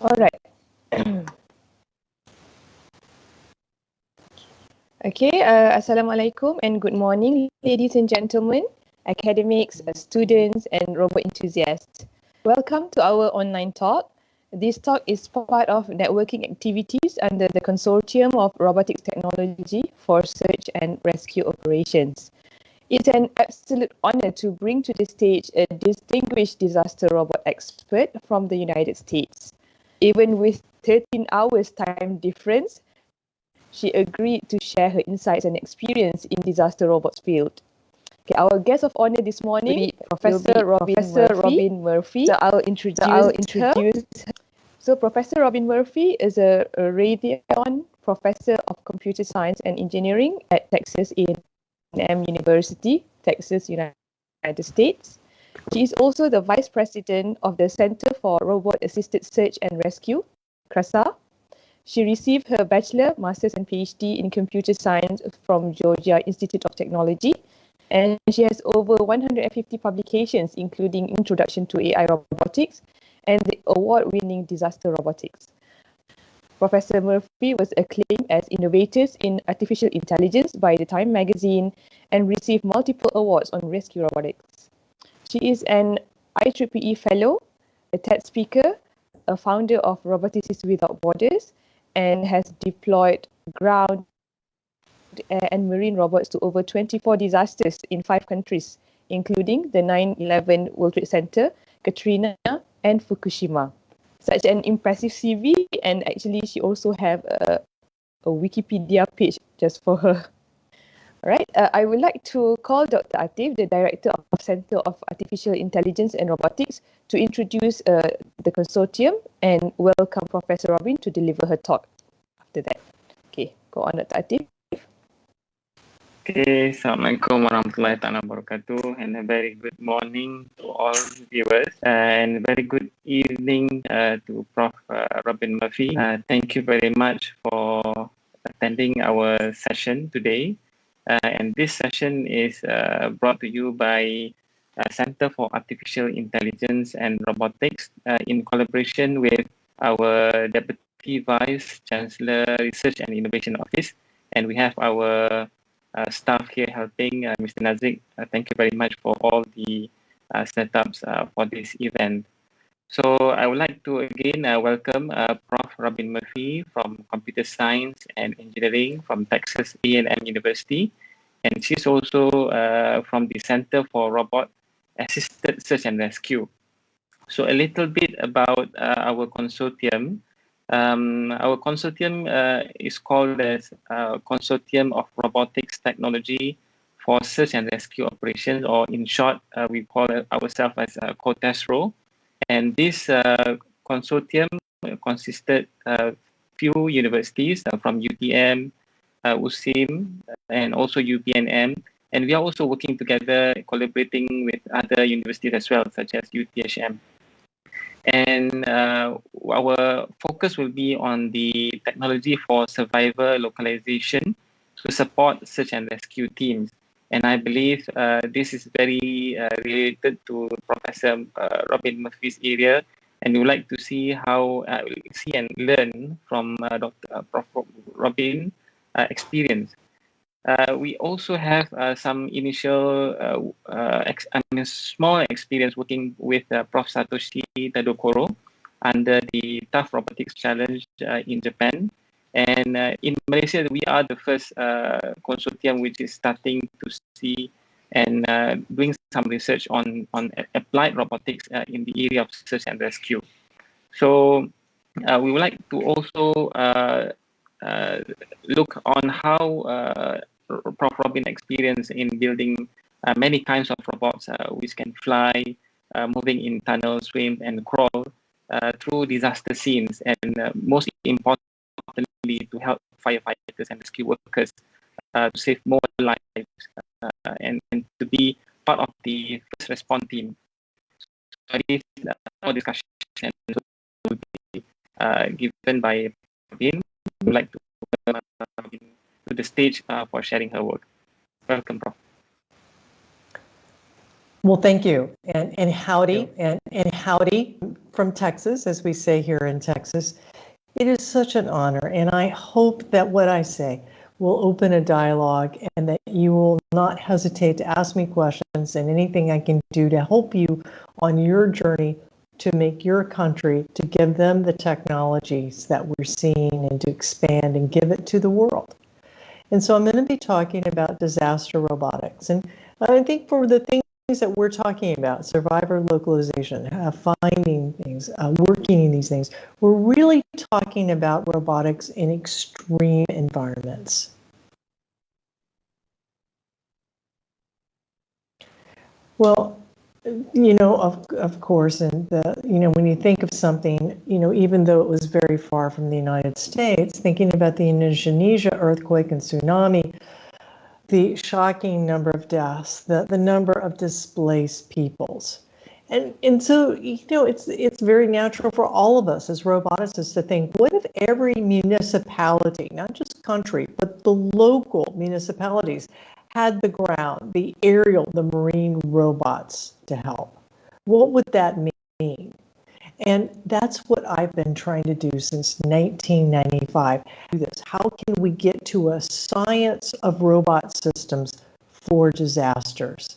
All right. Okay, Assalamualaikum and good morning, ladies and gentlemen, academics, students, and robot enthusiasts. Welcome to our online talk. This talk is part of networking activities under the Consortium of Robotics Technology for Search and Rescue Operations. It's an absolute honor to bring to the stage a distinguished disaster robot expert from the United States. Even with 13 hours time difference, she agreed to share her insights and experience in disaster robots field. Okay, our guest of honor this morning, Professor Robin Murphy. So I'll introduce her. So Professor Robin Murphy is a Raytheon Professor of Computer Science and Engineering at Texas A&M University, Texas, United United States. She is also the Vice President of the Center for Robot Assisted Search and Rescue, CRASA. She received her Bachelor, Master's and PhD in Computer Science from Georgia Institute of Technology, and she has over 150 publications, including Introduction to AI Robotics and the award-winning Disaster Robotics. Professor Murphy was acclaimed as Innovators in Artificial Intelligence by the Time magazine and received multiple awards on rescue robotics. She is an IEEE Fellow, a TED speaker, a founder of Roboticists Without Borders, and has deployed ground and marine robots to over 24 disasters in 5 countries, including the 9/11 World Trade Center, Katrina, and Fukushima. Such an impressive CV, and actually she also have a Wikipedia page just for her. All right, I would like to call Dr. Atif, the Director of Center of Artificial Intelligence and Robotics, to introduce the consortium and welcome Professor Robin to deliver her talk after that. Okay, go on, Dr. Atif. Okay, Assalamualaikum warahmatullahi wabarakatuh, and a very good morning to all viewers, and very good evening to Prof. Robin Murphy. Thank you very much for attending our session today. And this session is brought to you by Center for Artificial Intelligence and Robotics in collaboration with our Deputy Vice Chancellor Research and Innovation Office. And we have our staff here helping, Mr. Nazik. Thank you very much for all the setups for this event. So I would like to again welcome Prof. Robin Murphy from Computer Science and Engineering from Texas A&M University. And she's also from the Center for Robot Assisted Search and Rescue. So a little bit about our consortium. Our consortium is called as Consortium of Robotics Technology for Search and Rescue Operations, or in short, we call ourselves as COTESRO. And this consortium consisted of few universities from UTM, USIM, and also UPNM. And we are also working together, collaborating with other universities as well, such as UTHM. And our focus will be on the technology for survivor localization to support search and rescue teams. And I believe this is very related to Professor Robin Murphy's area. And we would like to see how, see and learn from Prof. Robin experience. We also have some initial, small experience working with Prof. Satoshi Tadokoro under the Tough Robotics Challenge in Japan. And in Malaysia, we are the first consortium which is starting to see and doing some research on applied robotics in the area of search and rescue. So we would like to also look on how Prof. Robin experienced in building many kinds of robots which can fly, moving in tunnels, swim, and crawl through disaster scenes, and most importantly, to help firefighters and rescue workers to save more lives and to be part of the first response team. So this more discussion will be given by Robin. We would like to to the stage for sharing her work. Welcome, Prof. Well, thank you, and howdy, and howdy from Texas, as we say here in Texas. It is such an honor, and I hope that what I say will open a dialogue and that you will not hesitate to ask me questions, and anything I can do to help you on your journey to make your country, to give them the technologies that we're seeing and to expand and give it to the world. And so I'm going to be talking about disaster robotics. And I think for the things that we're talking about, survivor localization, finding things, working in these things, we're really talking about robotics in extreme environments. Well, you know, of course, and you know, when you think of something, you know, even though it was very far from the United States, thinking about the Indonesia earthquake and tsunami, the shocking number of deaths, the number of displaced peoples. And so, it's very natural for all of us as roboticists to think, what if every municipality, not just country, but the local municipalities had the ground, the aerial, the marine robots to help? What would that mean? And that's what I've been trying to do since 1995. How can we get to a science of robot systems for disasters?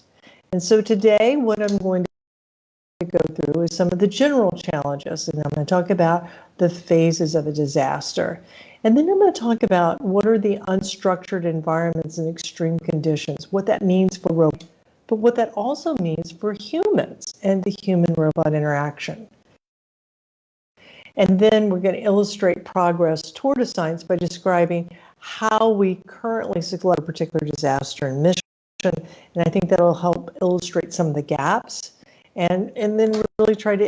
And so today, what I'm going to go through is some of the general challenges, and I'm going to talk about the phases of a disaster. And then I'm going to talk about what are the unstructured environments and extreme conditions, what that means for robots, but what that also means for humans and the human-robot interaction. And then we're going to illustrate progress toward a science by describing how we currently select a particular disaster and mission. And I think that'll help illustrate some of the gaps, and then really try to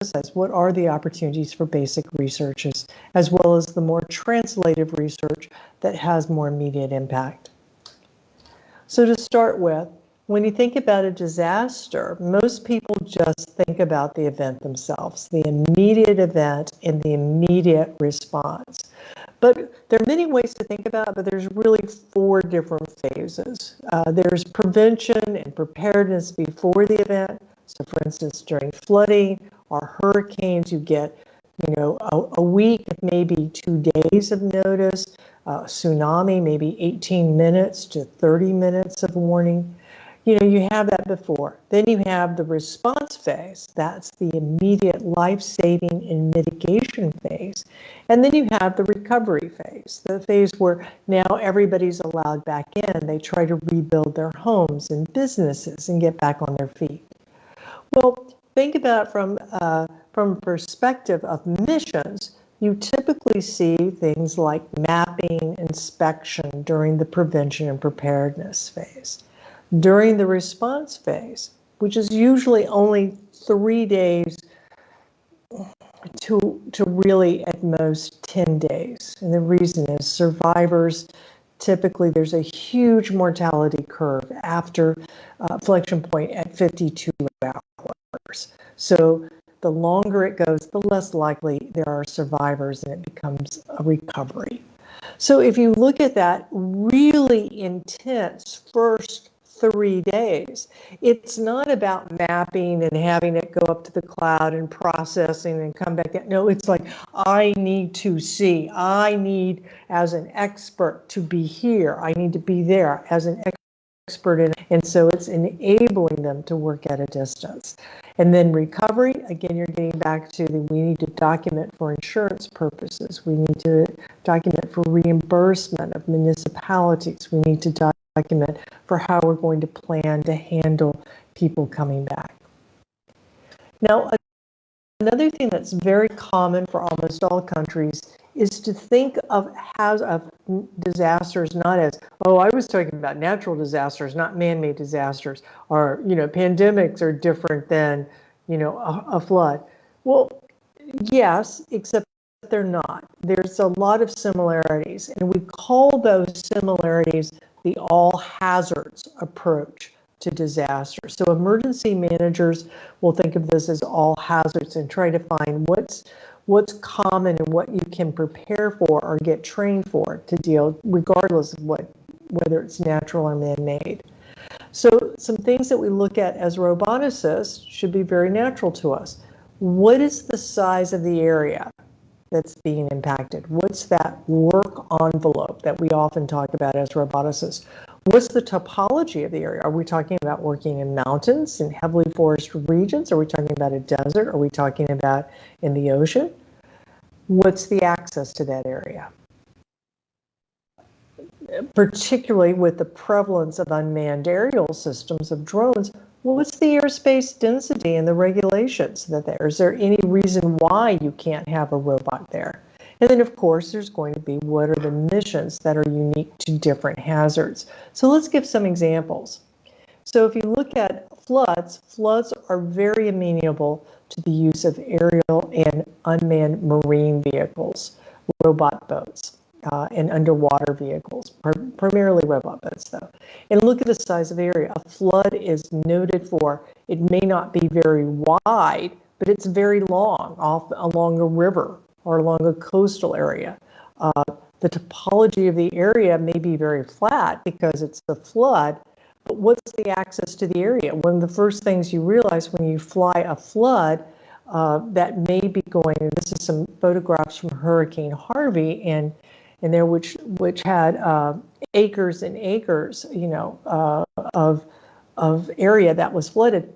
emphasize what are the opportunities for basic researches, as well as the more translative research that has more immediate impact. So to start with, when you think about a disaster, most people just think about the event themselves, the immediate event and the immediate response. But there are many ways to think about it, but there's really 4 different phases. There's prevention and preparedness before the event. So for instance, during flooding or hurricanes, you get a week, maybe 2 days of notice. Tsunami, maybe 18 minutes to 30 minutes of warning. You have that before. Then you have the response phase. That's the immediate life-saving and mitigation phase. And then you have the recovery phase, the phase where now everybody's allowed back in. They try to rebuild their homes and businesses and get back on their feet. Well, think about it from a perspective of missions. You typically see things like mapping, inspection during the prevention and preparedness phase. During the response phase, which is usually only 3 days to really at most 10 days. And the reason is survivors, typically there's a huge mortality curve after inflection point at 52 hours. So the longer it goes, the less likely there are survivors and it becomes a recovery. So if you look at that really intense first 3 days, it's not about mapping and having it go up to the cloud and processing and come back down. No, it's like, I need to see. I need, as an expert, to be here. I need to be there as an expert in it. And so it's enabling them to work at a distance. And then recovery, again, you're getting back to we need to document for insurance purposes. We need to document for reimbursement of municipalities. We need to document for how we're going to plan to handle people coming back. Now, another thing that's very common for almost all countries is to think of disasters not as, oh, I was talking about natural disasters, not man-made disasters, or, pandemics are different than, a flood. Well, yes, except they're not. There's a lot of similarities, and we call those similarities the all hazards approach to disaster. So emergency managers will think of this as all hazards and try to find what's common and what you can prepare for or get trained for to deal, regardless of whether it's natural or man-made. So some things that we look at as roboticists should be very natural to us. What is the size of the area that's being impacted? What's that work envelope that we often talk about as roboticists? What's the topology of the area? Are we talking about working in mountains and heavily forested regions? Are we talking about a desert? Are we talking about in the ocean? What's the access to that area? Particularly with the prevalence of unmanned aerial systems of drones, what's the airspace density and the regulations that there? Is there any reason why you can't have a robot there? And then, of course, there's going to be what are the missions that are unique to different hazards. So let's give some examples. So if you look at floods are very amenable to the use of aerial and unmanned marine vehicles, robot boats. and underwater vehicles, primarily robot boats though. And look at the size of the area. A flood is noted for, it may not be very wide, but it's very long along a river or along a coastal area. The topology of the area may be very flat because it's a flood, but what's the access to the area? One of the first things you realize when you fly a flood that may be going, and this is some photographs from Hurricane Harvey, and there which had acres and acres, of area that was flooded.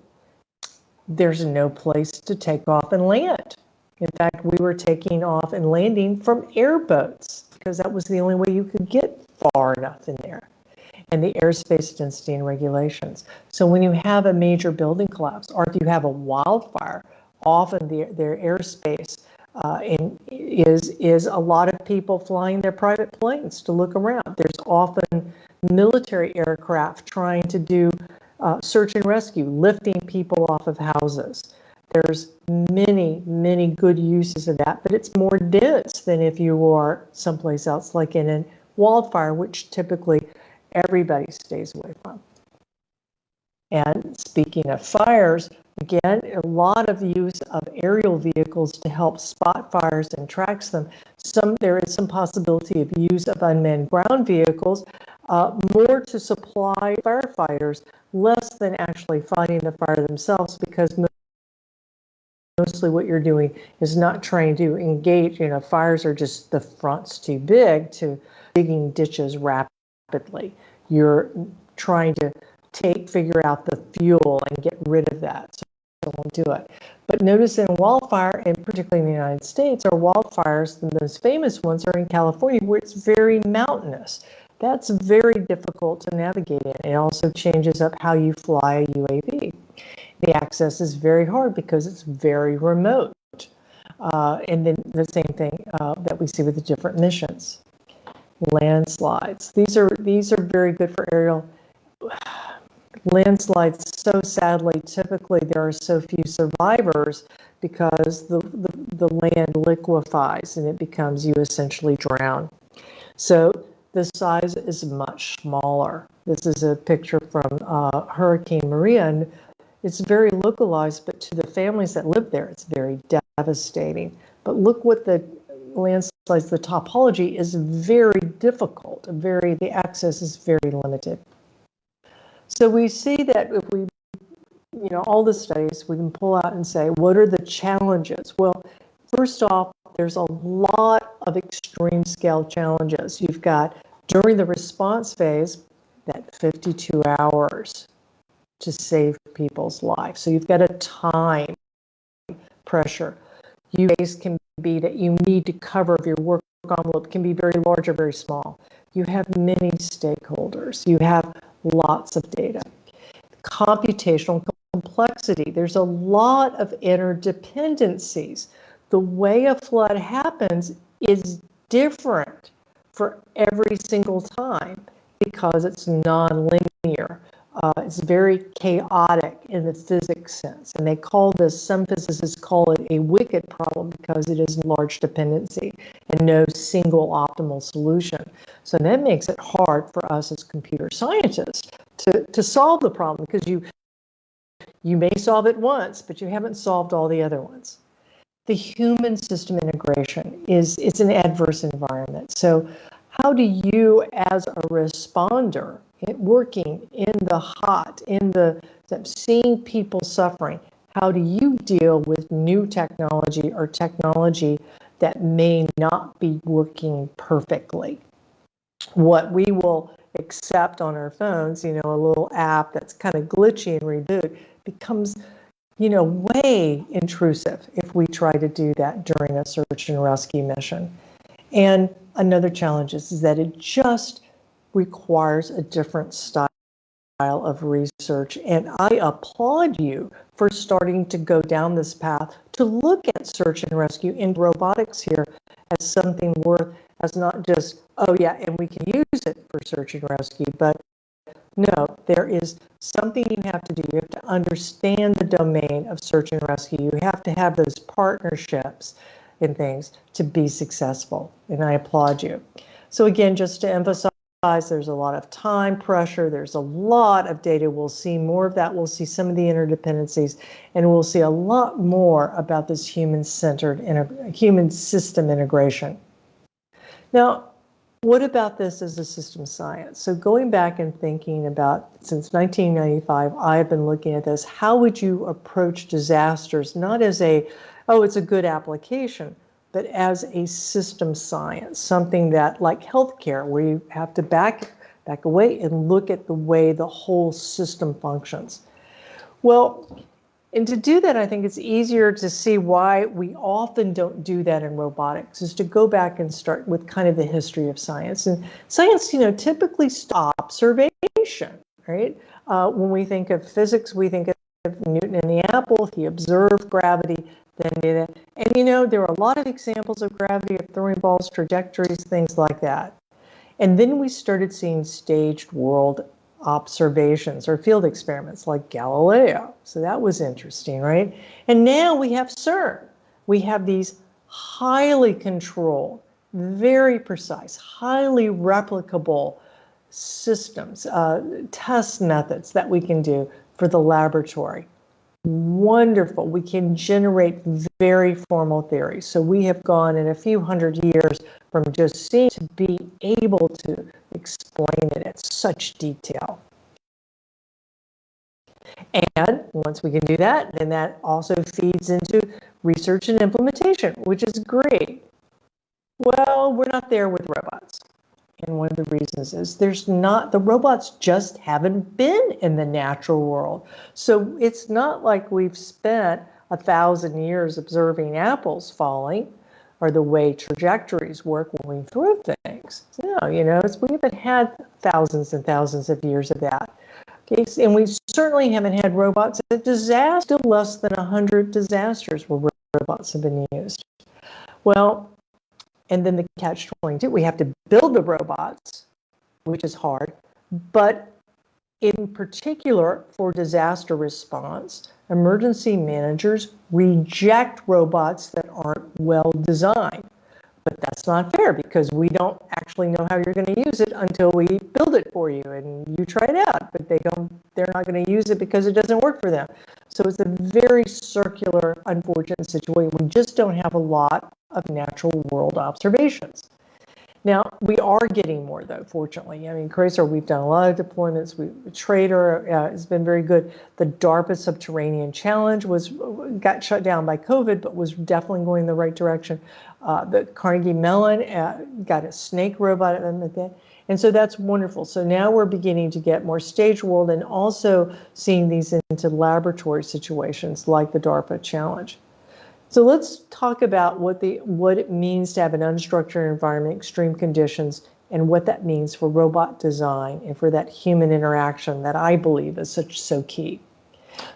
There's no place to take off and land. In fact, we were taking off and landing from airboats because that was the only way you could get far enough in there, and the airspace density and regulations. So when you have a major building collapse, or if you have a wildfire, often their airspace is a lot of people flying their private planes to look around. There's often military aircraft trying to do search and rescue, lifting people off of houses. There's many, many good uses of that, but it's more dense than if you are someplace else, like in a wildfire, which typically everybody stays away from. And speaking of fires, again, a lot of use of aerial vehicles to help spot fires and track them. There is some possibility of use of unmanned ground vehicles, more to supply firefighters, less than actually fighting the fire themselves, because mostly what you're doing is not trying to engage, fires are just, the front's too big to digging ditches rapidly. You're trying to figure out the fuel and get rid of that, so it won't do it. But notice in wildfire, and particularly in the United States, our wildfires, the most famous ones are in California, where it's very mountainous. That's very difficult to navigate in. It also changes up how you fly a UAV. The access is very hard because it's very remote. And then the same thing that we see with the different missions. Landslides. These are very good for aerial. Landslides, so sadly, typically there are so few survivors because the land liquefies and it becomes, you essentially drown. So the size is much smaller. This is a picture from Hurricane Maria, and it's very localized, but to the families that live there, it's very devastating. But look what the landslides, the topology is very difficult. The access is very limited. So we see that if we, all the studies, we can pull out and say, what are the challenges? Well, first off, there's a lot of extreme scale challenges. You've got, during the response phase, that 52 hours to save people's lives. So you've got a time pressure. Phase can be that you need to cover, if your work envelope can be very large or very small. You have many stakeholders. You have lots of data. Computational complexity. There's a lot of interdependencies. The way a flood happens is different for every single time because it's non-linear. It's very chaotic in the physics sense. And they call this, some physicists call it a wicked problem because it is large dependency and no single optimal solution. So that makes it hard for us as computer scientists to solve the problem, because you may solve it once, but you haven't solved all the other ones. The human system integration it's an adverse environment. So how do you, as a responder, working in the hot, seeing people suffering, how do you deal with new technology or technology that may not be working perfectly? What we will accept on our phones, a little app that's kind of glitchy and reboot, becomes, way intrusive if we try to do that during a search and rescue mission. And another challenge is that it just requires a different style of research. And I applaud you for starting to go down this path to look at search and rescue and robotics here as something worth, as not just, oh yeah, and we can use it for search and rescue, but no, there is something you have to do. You have to understand the domain of search and rescue. You have to have those partnerships and things to be successful. And I applaud you. So again, just to emphasize, there's a lot of time pressure. There's a lot of data. We'll see more of that. We'll see some of the interdependencies, and we'll see a lot more about this human-centered, human system integration. Now, what about this as a system science? So going back and thinking about, since 1995, I've been looking at this. How would you approach disasters, not as a, oh, it's a good application, but as a system science, something that, like healthcare, where you have to back away and look at the way the whole system functions. Well, and to do that, I think it's easier to see why we often don't do that in robotics, is to go back and start with kind of the history of science. And science, typically stops observation, right? When we think of physics, we think of Newton and the apple. He observed gravity, then did it. And there are a lot of examples of gravity, of throwing balls, trajectories, things like that. And then we started seeing staged world observations or field experiments like Galileo. So that was interesting, right? And now we have CERN. We have these highly controlled, very precise, highly replicable systems, test methods that we can do for the laboratory. Wonderful. We can generate very formal theories. So we have gone in a few hundred years from just seeing to be able to explain it at such detail. And once we can do that, then that also feeds into research and implementation, which is great. Well, we're not there with robots. And one of the reasons is the robots just haven't been in the natural world. So it's not like we've spent 1,000 years observing apples falling or the way trajectories work when we throw things. No, we haven't had thousands and thousands of years of that. Okay, and we certainly haven't had robots at disaster. Still less than 100 disasters where robots have been used. Well, and then the catch-22, we have to build the robots, which is hard, but in particular for disaster response, emergency managers reject robots that aren't well designed. But that's not fair because we don't actually know how you're going to use it until we build it for you and you try it out, but they're not going to use it because it doesn't work for them. So it's a very circular, unfortunate situation. We just don't have a lot of natural world observations. Now, we are getting more, though, fortunately. I mean, CRACER, we've done a lot of deployments. Trader has been very good. The DARPA Subterranean Challenge got shut down by COVID, but was definitely going in the right direction. The Carnegie Mellon got a snake robot at that. And so that's wonderful. So now we're beginning to get more stage world and also seeing these into laboratory situations like the DARPA Challenge. So let's talk about what it means to have an unstructured environment, extreme conditions, and what that means for robot design and for that human interaction that I believe is so key.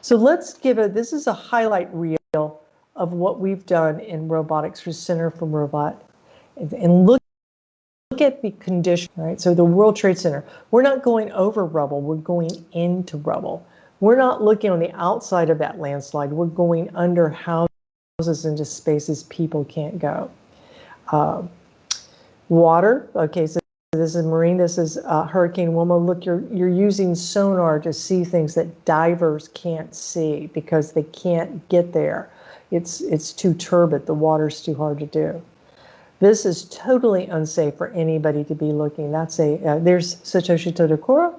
So let's this is a highlight reel of what we've done in robotics for Center for Robot, and look at the condition, right? So the World Trade Center, we're not going over rubble, we're going into rubble. We're not looking on the outside of that landslide, we're going under houses into spaces people can't go. Water, okay, so this is marine, this is Hurricane Wilma. Look, you're using sonar to see things that divers can't see because they can't get there. It's too turbid, the water's too hard to do. This is totally unsafe for anybody to be looking. There's Satoshi Todokura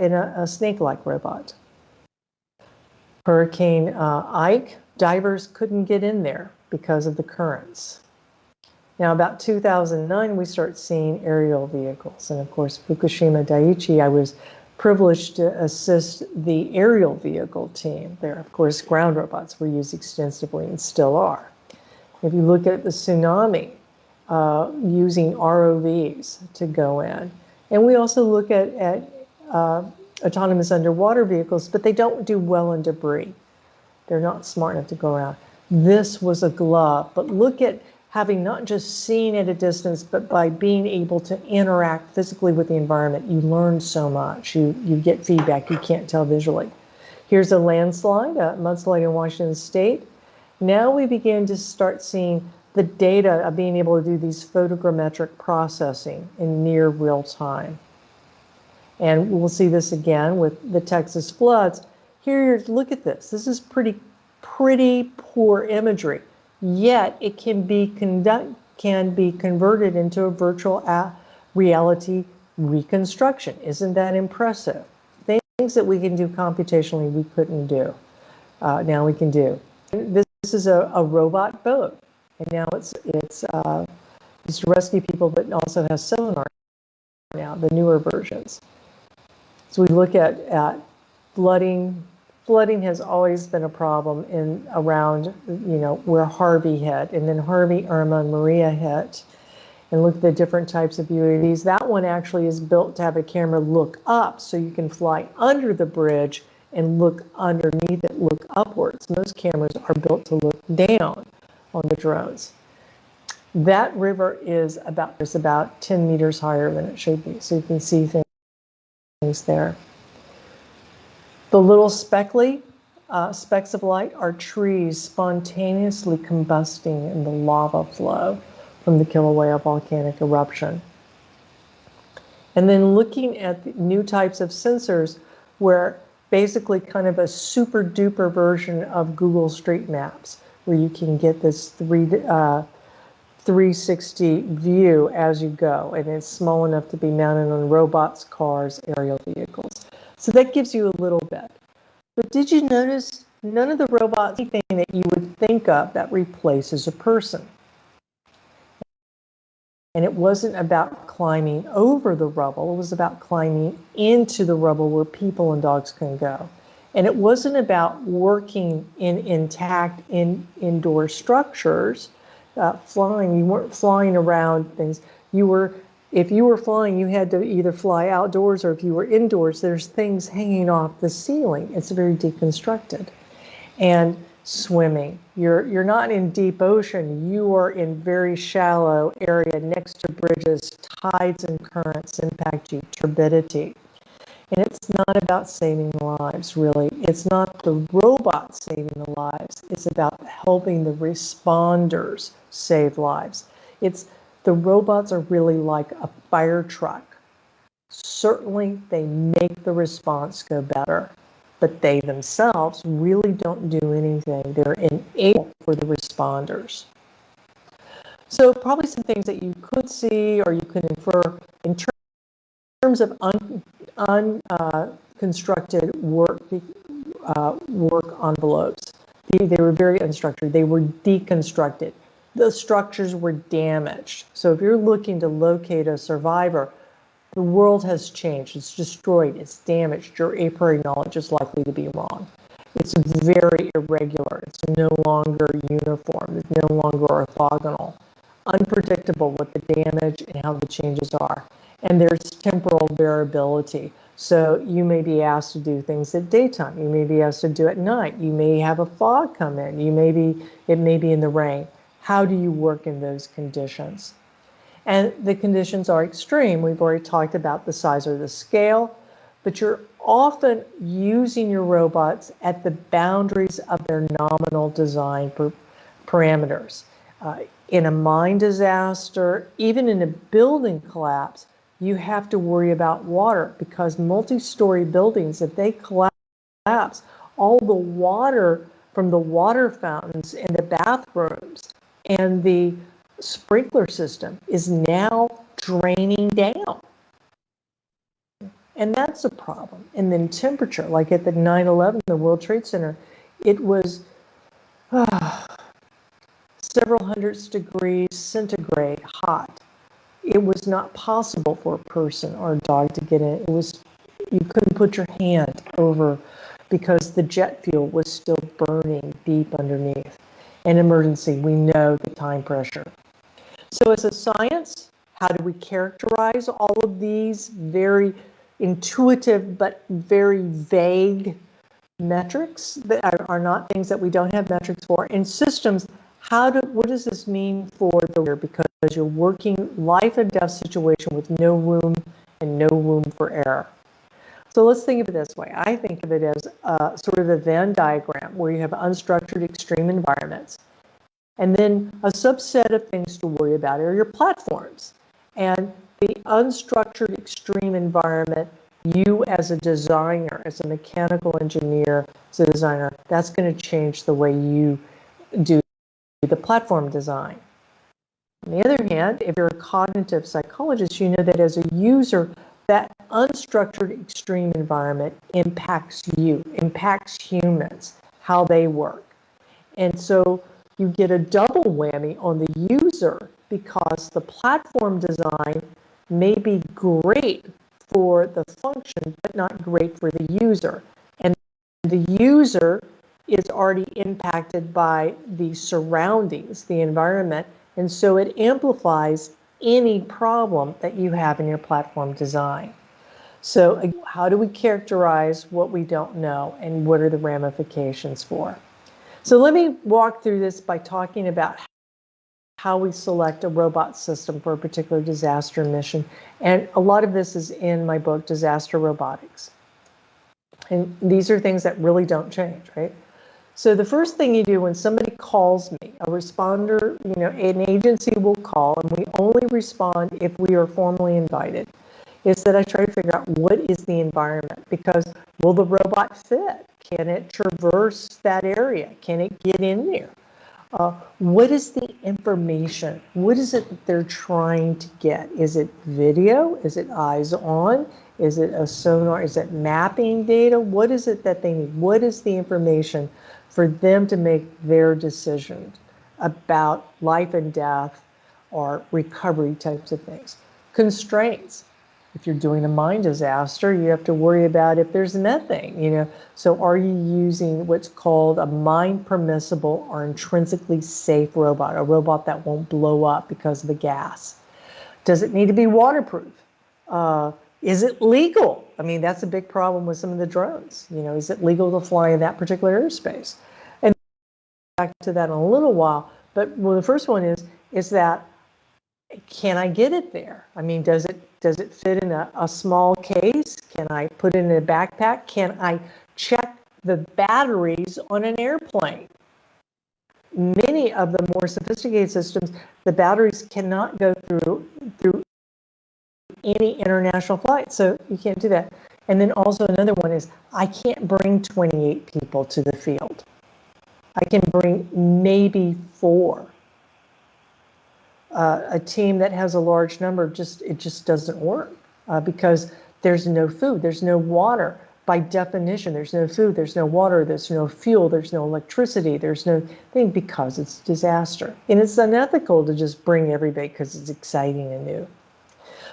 in a snake-like robot. Hurricane Ike, divers couldn't get in there because of the currents. Now, about 2009, we start seeing aerial vehicles. And of course, Fukushima Daiichi, I was privileged to assist the aerial vehicle team there. Of course, ground robots were used extensively and still are. If you look at the tsunami, using ROVs to go in. And we also look at autonomous underwater vehicles, but they don't do well in debris. They're not smart enough to go around. This was a glove, but look at having not just seen at a distance, but by being able to interact physically with the environment, you learn so much. You get feedback you can't tell visually. Here's a landslide, a mudslide in Washington State. Now we begin to start seeing the data of being able to do these photogrammetric processing in near real time. And we'll see this again with the Texas floods. Here, look at this. This is pretty poor imagery, yet it can be converted into a virtual reality reconstruction. Isn't that impressive? Things that we can do computationally we couldn't do. Now we can do. This is a robot boat, and now it's to rescue people, but also has sonar now, the newer versions. So we look at flooding. Flooding has always been a problem around, where Harvey hit, and then Harvey, Irma, and Maria hit. And look at the different types of UAVs. That one actually is built to have a camera look up, so you can fly under the bridge and look underneath it, look upwards. Most cameras are built to look down on the drones. That river is about 10 meters higher than it should be, so you can see things there. The little specks of light are trees spontaneously combusting in the lava flow from the Kilauea volcanic eruption. And then looking at the new types of sensors where basically kind of a super duper version of Google Street Maps, where you can get this 360 view as you go, and it's small enough to be mounted on robots, cars, aerial vehicles. So that gives you a little bit. But did you notice none of the robots, anything that you would think of that replaces a person? And it wasn't about climbing over the rubble, it was about climbing into the rubble where people and dogs can go. And it wasn't about working in intact indoor structures, flying. You weren't flying around things. If you were flying, you had to either fly outdoors, or if you were indoors, there's things hanging off the ceiling. It's very deconstructed. And swimming. You're not in deep ocean. You are in very shallow area next to bridges. Tides and currents impact you, turbidity. And it's not about saving lives, really. It's not the robots saving the lives. It's about helping the responders save lives. The robots are really like a fire truck. Certainly, they make the response go better, but they themselves really don't do anything. They're enable for the responders. So probably some things that you could see or you could infer in terms of unconstructed work envelopes. They were very unstructured. They were deconstructed. The structures were damaged. So if you're looking to locate a survivor, the world has changed. It's destroyed. It's damaged. Your a priori knowledge is likely to be wrong. It's very irregular. It's no longer uniform. It's no longer orthogonal. Unpredictable what the damage and how the changes are. And there's temporal variability. So you may be asked to do things at daytime. You may be asked to do at night. You may have a fog come in. It may be in the rain. How do you work in those conditions? And the conditions are extreme. We've already talked about the size or the scale, but you're often using your robots at the boundaries of their nominal design parameters. In a mine disaster, even in a building collapse, you have to worry about water because multi-story buildings, if they collapse, all the water from the water fountains in the bathrooms and the sprinkler system is now draining down. And that's a problem. And then temperature, like at the 9/11, the World Trade Center, it was several hundreds degrees centigrade hot. It was not possible for a person or a dog to get in. You couldn't put your hand over because the jet fuel was still burning deep underneath. An emergency, we know the time pressure. So as a science, how do we characterize all of these very intuitive but very vague metrics that are not things that we don't have metrics for? In systems, what does this mean for the worker? Because you're working life and death situation with no room and no room for error. So let's think of it this way. I think of it as sort of a Venn diagram where you have unstructured extreme environments. And then a subset of things to worry about are your platforms. And the unstructured extreme environment, you as a designer, as a mechanical engineer, as a designer, that's going to change the way you do the platform design. On the other hand, if you're a cognitive psychologist, you know that as a user, that unstructured extreme environment impacts you, impacts humans, how they work. And so you get a double whammy on the user because the platform design may be great for the function, but not great for the user. And the user is already impacted by the surroundings, the environment, and so it amplifies any problem that you have in your platform design. So how do we characterize what we don't know and what are the ramifications for? So let me walk through this by talking about how we select a robot system for a particular disaster mission. And a lot of this is in my book, Disaster Robotics. And these are things that really don't change, right? So the first thing you do when somebody calls me, a responder, an agency will call, and we only respond if we are formally invited, is that I try to figure out what is the environment, because will the robot fit? Can it traverse that area? Can it get in there? What is the information? What is it that they're trying to get? Is it video? Is it eyes on? Is it a sonar? Is it mapping data? What is it that they need? What is the information for them to make their decision about life and death or recovery types of things? Constraints. If you're doing a mine disaster, you have to worry about if there's methane, So are you using what's called a mine permissible or intrinsically safe robot, a robot that won't blow up because of the gas? Does it need to be waterproof? Is it legal? I mean, that's a big problem with some of the drones. Is it legal to fly in that particular airspace? And back to that in a little while. But the first one is that, can I get it there? I mean, does it fit in a small case? Can I put it in a backpack? Can I check the batteries on an airplane? Many of the more sophisticated systems, the batteries cannot go through any international flight, so you can't do that. And then also another one is, I can't bring 28 people to the field. I can bring maybe 4. A team that has a large number, it just doesn't work because there's no food, there's no water. By definition, there's no food, there's no water, there's no fuel, there's no electricity, there's no thing, because it's a disaster. And it's unethical to just bring everybody because it's exciting and new.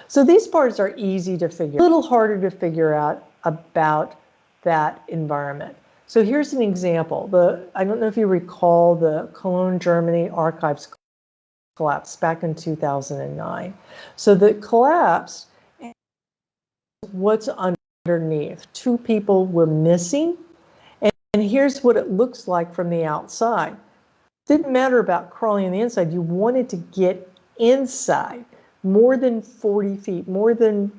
So these parts are easy to figure out, a little harder to figure out about that environment. So here's an example. I don't know if you recall the Cologne, Germany archives collapse back in 2009. So the collapse, what's underneath? 2 people were missing, and here's what it looks like from the outside. Didn't matter about crawling on the inside, you wanted to get inside, more than 40 feet, more than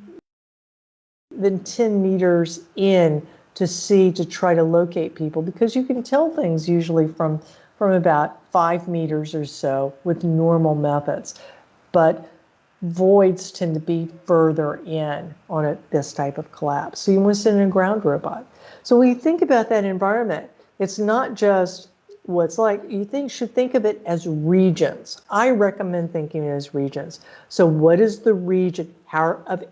10 meters in to try to locate people, because you can tell things usually from about 5 meters or so with normal methods. But voids tend to be further in on this type of collapse. So you want to send in a ground robot. So when you think about that environment, it's not just what's like, should think of it as regions. I recommend thinking it as regions. So what is the region of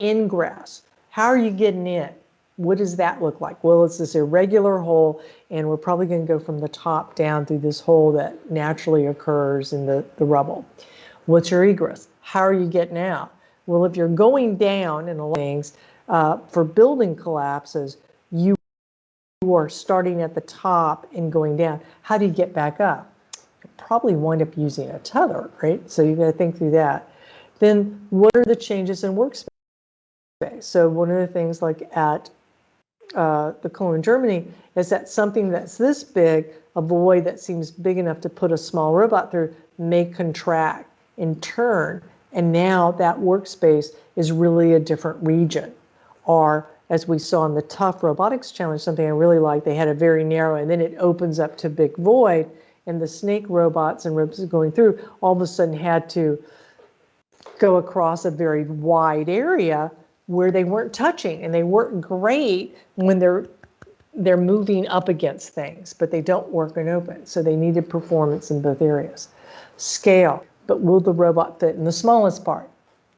ingress? How are you getting in? What does that look like? Well, it's this irregular hole, and we're probably going to go from the top down through this hole that naturally occurs in the rubble. What's your egress? How are you getting out? Well, if you're going down in a lot of things, for building collapses, you are starting at the top and going down. How do you get back up? You probably wind up using a tether, right? So you got to think through that. Then what are the changes in workspace? So one of the things like at the Cologne, Germany, is that something that's this big, a void that seems big enough to put a small robot through, may contract and turn, and now that workspace is really a different region. Or, as we saw in the Tough Robotics Challenge, something I really liked, they had a very narrow, and then it opens up to big void, and the snake robots and robots going through all of a sudden had to go across a very wide area where they weren't touching, and they work great when they're moving up against things, but they don't work in open. So they needed performance in both areas. Scale, but will the robot fit in the smallest part?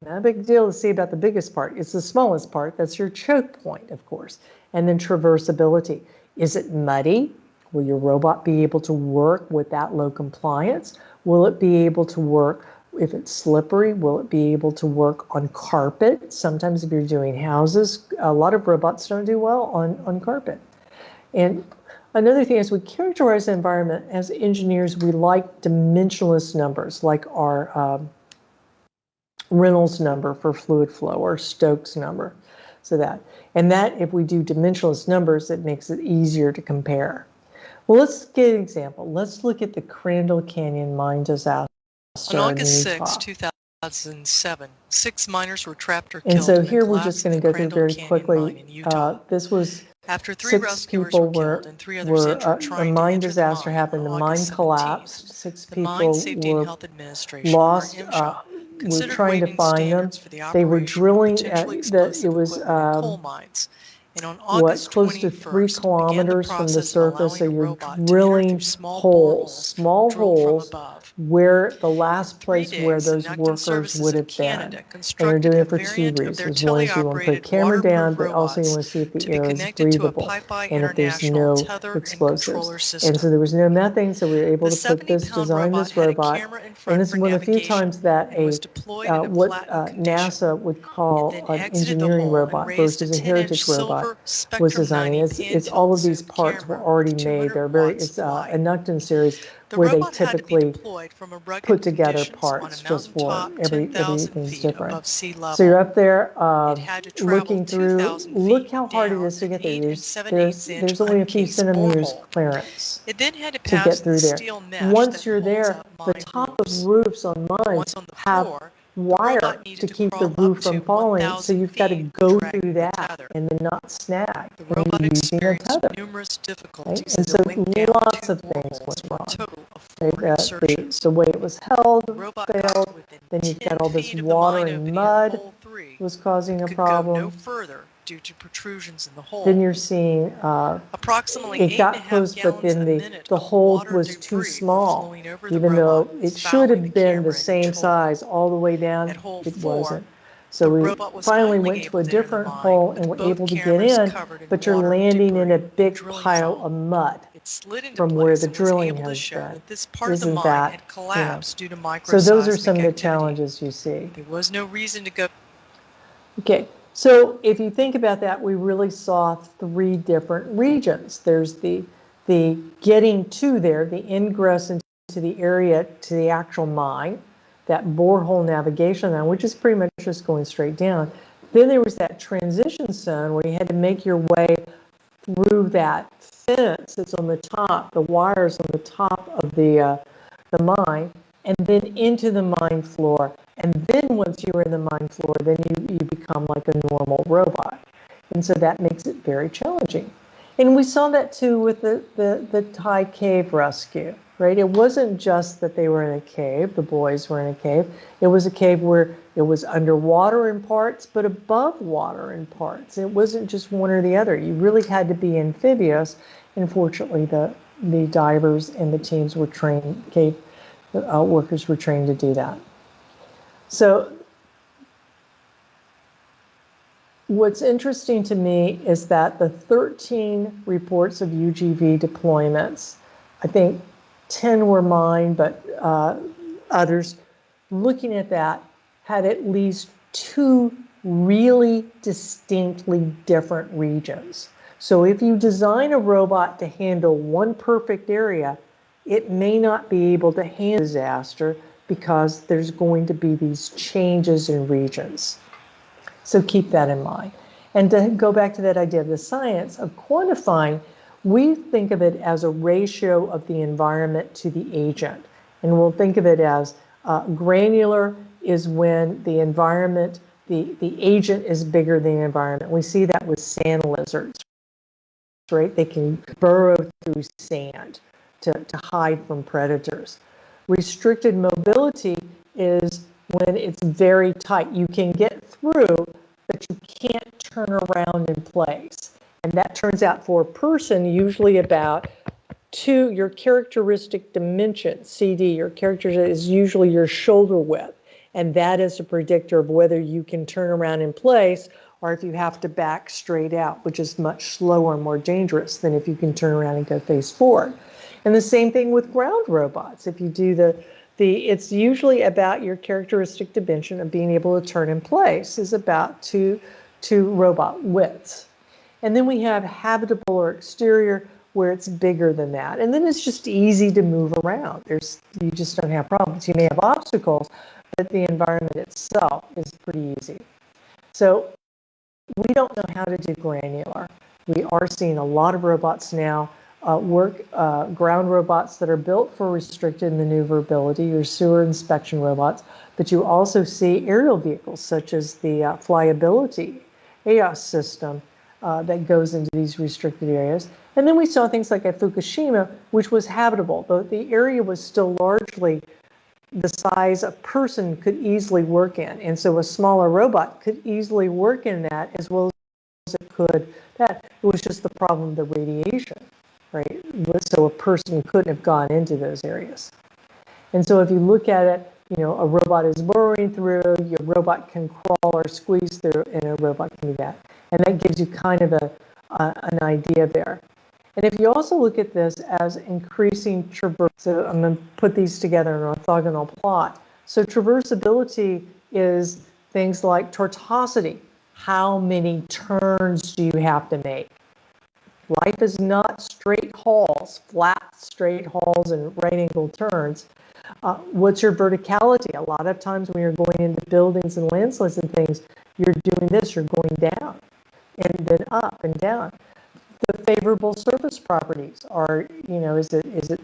Not a big deal to see about the biggest part. It's the smallest part. That's your choke point, of course. And then traversability. Is it muddy? Will your robot be able to work with that low compliance? Will it be able to work if it's slippery? Will it be able to work on carpet? Sometimes if you're doing houses, a lot of robots don't do well on carpet. And another thing is we characterize the environment as engineers. We like dimensionless numbers, like our Reynolds number for fluid flow or Stokes number. So that, and that if we do dimensionless numbers, it makes it easier to compare. Well, let's get an example. Let's look at the Crandall Canyon mine disaster. On August 6, 2007, 6 miners were trapped or killed. And so in here the we're just going to go through very quickly. This was after 3 6 rescuers people were killed and 3 others injured a trying mine to enter disaster the happened. The on mine August 17th. collapsed. 6 The people Mine Safety and were Health Administration, lost. or MSHA, We're considered trying to waiving find them. standards for the They were operation of drilling potentially at explosive it was equipment in coal mines. And on what, August close to 3 21st, kilometers began from the process of surface. So allowing a you're robot to enter drilling through small holes, boreholes small drilled from holes, above. where the last 3 place where days, those Inactin workers Services would of have been. Canada And they're constructed doing a it for 2 variant of their reasons. One is you want to put a teleoperated camera down, waterproof but also you robots want to see if the to be air is connected to a breathable Pi-Pi and if there's International no tether and explosives. controller And system. so there was no methane, so we were able The to put this, 70-pound design robot this had a robot. camera in And front this for is one of the few navigation times that and was deployed in a what flattened condition. NASA would It call then an exited the engineering hole and robot raised a versus a 10-inch heritage robot silver was Spectrum designing. 90 It's all of these handheld parts were camera already with made. 200 They're very, watts it's of a light. Nukton series The where they robot had to be typically deployed from a rugged put together conditions on a parts just for mountaintop 10,000 everything's feet different. above sea So you're level. up there It had to travel looking through. 2,000 Look feet how hard it down is to an get there. 8 There's 7/8 inch there's only a few uncased centimeters borehole. clearance It then had to to get pass through the there. steel mesh Once that you're holds there, up the mine top roofs. of roofs on mines Once on the have floor, the wire robot to needed to keep the crawl up roof to from falling, so 1,000 you've got to feet go dragging through the that tether. and then not snag The when robot you're using a experienced tether. numerous Right? difficulties And as so it went down lots 2 of things boreholes went for a wrong. total of 4 Right? insertions. The way it was held The robot got failed. to within Then you've 10 got all this feet of the water mine and opening in mud hole 3, was causing a could go no problem. further due to protrusions in the hole. Then you're seeing Approximately it got 8.5 close, but gallons then a the minute of hole water was debris too were small. flowing over the Even robot, though it should fouling have been the camera same image hole. size all the way down, At hole it 4, wasn't. So the we robot was finally finally went to able a to enter the different mine hole and with were both able to get cameras in, covered in but you're water and landing in a debris big drilling pile zone. of mud It slid into from where place the and was drilling able to has show been. that this part of the Isn't mine that, had collapsed due to So those are microseismic some of the activity. challenges you see. There was no reason to go. Okay, so if you think about that, we really saw 3 different regions. There's the getting to there, the ingress into the area, to the actual mine, that borehole navigation line, which is pretty much just going straight down. Then there was that transition zone where you had to make your way through that fence that's on the top, the wires on the top of the mine, and then into the mine floor. And then once you're in the mine floor, then you become like a normal robot. And so that makes it very challenging. And we saw that too with the Thai cave rescue, right? It wasn't just that they were in a cave, the boys were in a cave. It was a cave where it was underwater in parts, but above water in parts. It wasn't just one or the other. You really had to be amphibious. And fortunately, the divers and the teams were trained, cave workers were trained to do that. So what's interesting to me is that the 13 reports of UGV deployments, I think 10 were mine, but others, looking at that, had at least 2 really distinctly different regions. So if you design a robot to handle one perfect area, it may not be able to handle disaster because there's going to be these changes in regions. So keep that in mind. And to go back to that idea of the science of quantifying, we think of it as a ratio of the environment to the agent. And we'll think of it as granular is when the environment, the agent is bigger than the environment. We see that with sand lizards, right? They can burrow through sand. to hide from predators. Restricted mobility is when it's very tight. You can get through, but you can't turn around in place. And that turns out for a person usually about your characteristic dimension, CD, your character is usually your shoulder width. And that is a predictor of whether you can turn around in place or if you have to back straight out, which is much slower and more dangerous than if you can turn around and go face forward. And the same thing with ground robots. If you do it's usually about your characteristic dimension of being able to turn in place is about two robot widths. And then we have habitable or exterior, where it's bigger than that. And then it's just easy to move around. You just don't have problems. You may have obstacles, but the environment itself is pretty easy. So we don't know how to do granular. We are seeing a lot of robots now ground robots that are built for restricted maneuverability, your sewer inspection robots, but you also see aerial vehicles such as the Flyability AOS system that goes into these restricted areas. And then we saw things like at Fukushima, which was habitable, but the area was still largely the size a person could easily work in. And so a smaller robot could easily work in that as well as it could that. It was just the problem of the radiation, right? So a person couldn't have gone into those areas. And so if you look at it, a robot is burrowing through, your robot can crawl or squeeze through, and a robot can do that. And that gives you kind of an idea there. And if you also look at this as increasing traverse, so I'm going to put these together in an orthogonal plot. So traversability is things like tortuosity. How many turns do you have to make? Life is not straight halls, flat straight halls and right angle turns. What's your verticality? A lot of times when you're going into buildings and landslides and things, you're doing this, you're going down and then up and down. The favorable surface properties are, is it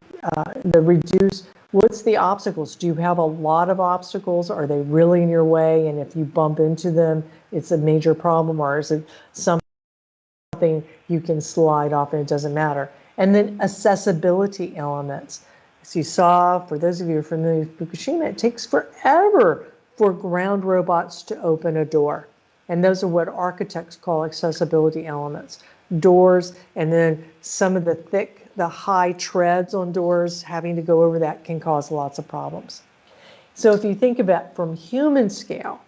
the reduce, what's the obstacles? Do you have a lot of obstacles? Are they really in your way? And if you bump into them, it's a major problem, or is it something you can slide off and it doesn't matter? And then accessibility elements. As you saw, for those of you who are familiar with Fukushima, it takes forever for ground robots to open a door. And those are what architects call accessibility elements. Doors, and then some of the high treads on doors, having to go over that can cause lots of problems. So if you think about from human scale,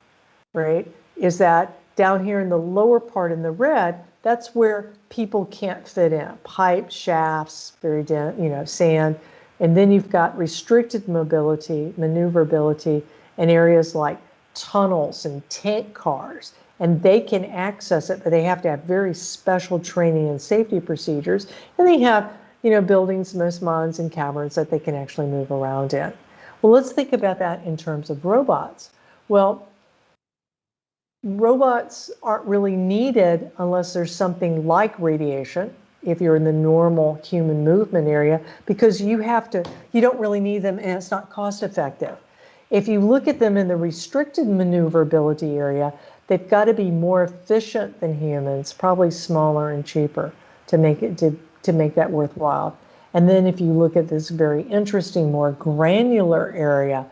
right, is that down here in the lower part in the red, that's where people can't fit in. Pipes, shafts, very sand. And then you've got restricted mobility, maneuverability, in areas like tunnels and tank cars. And they can access it, but they have to have very special training and safety procedures. And they have, buildings, most mines and caverns that they can actually move around in. Well, let's think about that in terms of robots. Well, robots aren't really needed unless there's something like radiation, if you're in the normal human movement area, because you don't really need them and it's not cost effective. If you look at them in the restricted maneuverability area, they've got to be more efficient than humans, probably smaller and cheaper to make that worthwhile. And then if you look at this very interesting, more granular area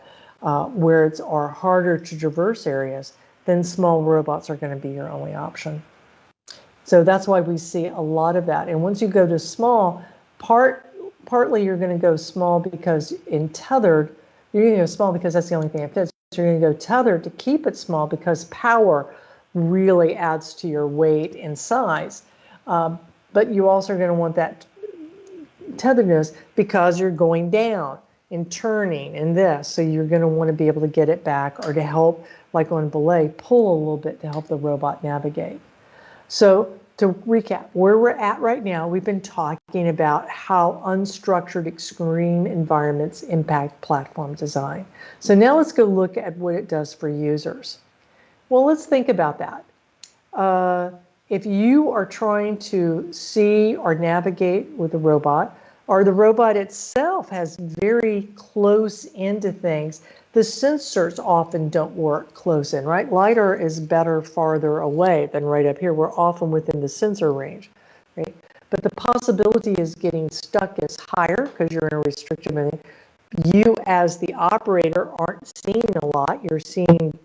where it's are harder to traverse areas, then small robots are going to be your only option. So that's why we see a lot of that. And once you go to small, partly you're going to go small because in tethered, you're going to go small because that's the only thing that fits. You're going to go tethered to keep it small because power really adds to your weight and size. But you also are going to want that tetheredness because you're going down and turning and this. So you're going to want to be able to get it back or to help, like on belay, pull a little bit to help the robot navigate. So to recap, where we're at right now, we've been talking about how unstructured extreme environments impact platform design. So now let's go look at what it does for users. Well, let's think about that. If you are trying to see or navigate with a robot, or the robot itself has very close into things, the sensors often don't work close in, right? LiDAR is better farther away than right up here. We're often within the sensor range, right? but the possibility is getting stuck is higher because you're in a restricted movement. You as the operator aren't seeing a lot. You're seeing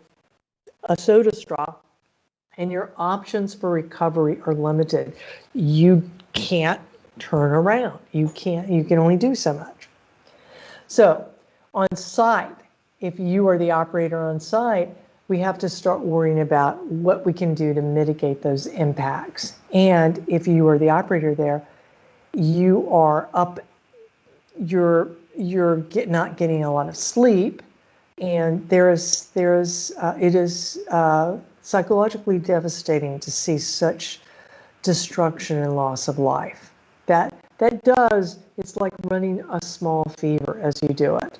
a soda straw, and your options for recovery are limited. You can't turn around. You can only do so much. So on site, if you are the operator on site, we have to start worrying about what we can do to mitigate those impacts. And if you are the operator there, you are up, you're not getting a lot of sleep, and it is psychologically devastating to see such destruction and loss of life. It's like running a small fever as you do it.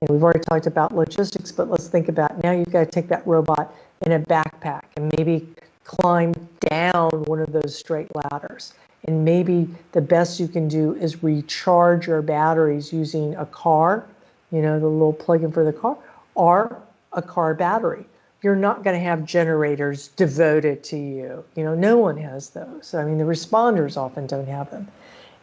And we've already talked about logistics, but let's think about now you've got to take that robot in a backpack and maybe climb down one of those straight ladders. And maybe the best you can do is recharge your batteries using a car, the little plug-in for the car, or a car battery. You're not going to have generators devoted to you. No one has those. I mean, the responders often don't have them.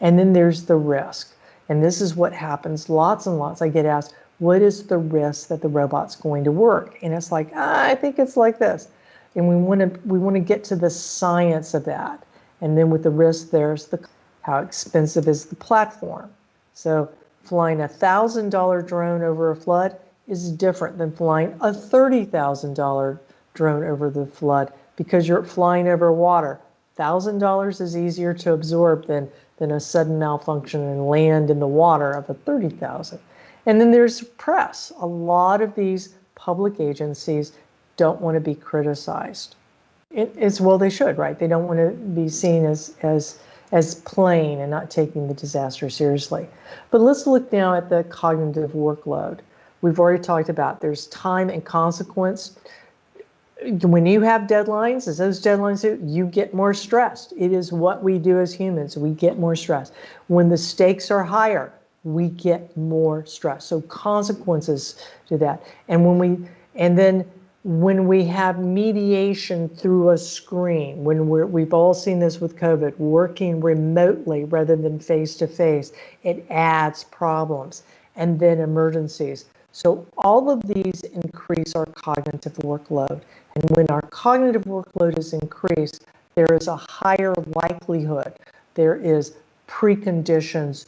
And then there's the risk. And this is what happens lots and lots. I get asked, what is the risk that the robot's going to work? And it's like, I think it's like this. And we want to get to the science of that. And then with the risk, there's how expensive is the platform. So flying $1,000 drone over a flood is different than flying a $30,000 drone over the flood because you're flying over water. $1,000 is easier to absorb than a sudden malfunction and land in the water of a $30,000. And then there's press. A lot of these public agencies don't want to be criticized. Well, they should, right? They don't want to be seen as playing and not taking the disaster seriously. But let's look now at the cognitive workload. We've already talked about there's time and consequence. When you have deadlines, as those deadlines do, you get more stressed. It is what we do as humans. We get more stressed. When the stakes are higher, we get more stress. So consequences to that. And then when we have mediation through a screen, we've all seen this with COVID, working remotely rather than face-to-face, it adds problems. And then emergencies. So all of these increase our cognitive workload. And when our cognitive workload is increased, there is a higher likelihood, there is preconditions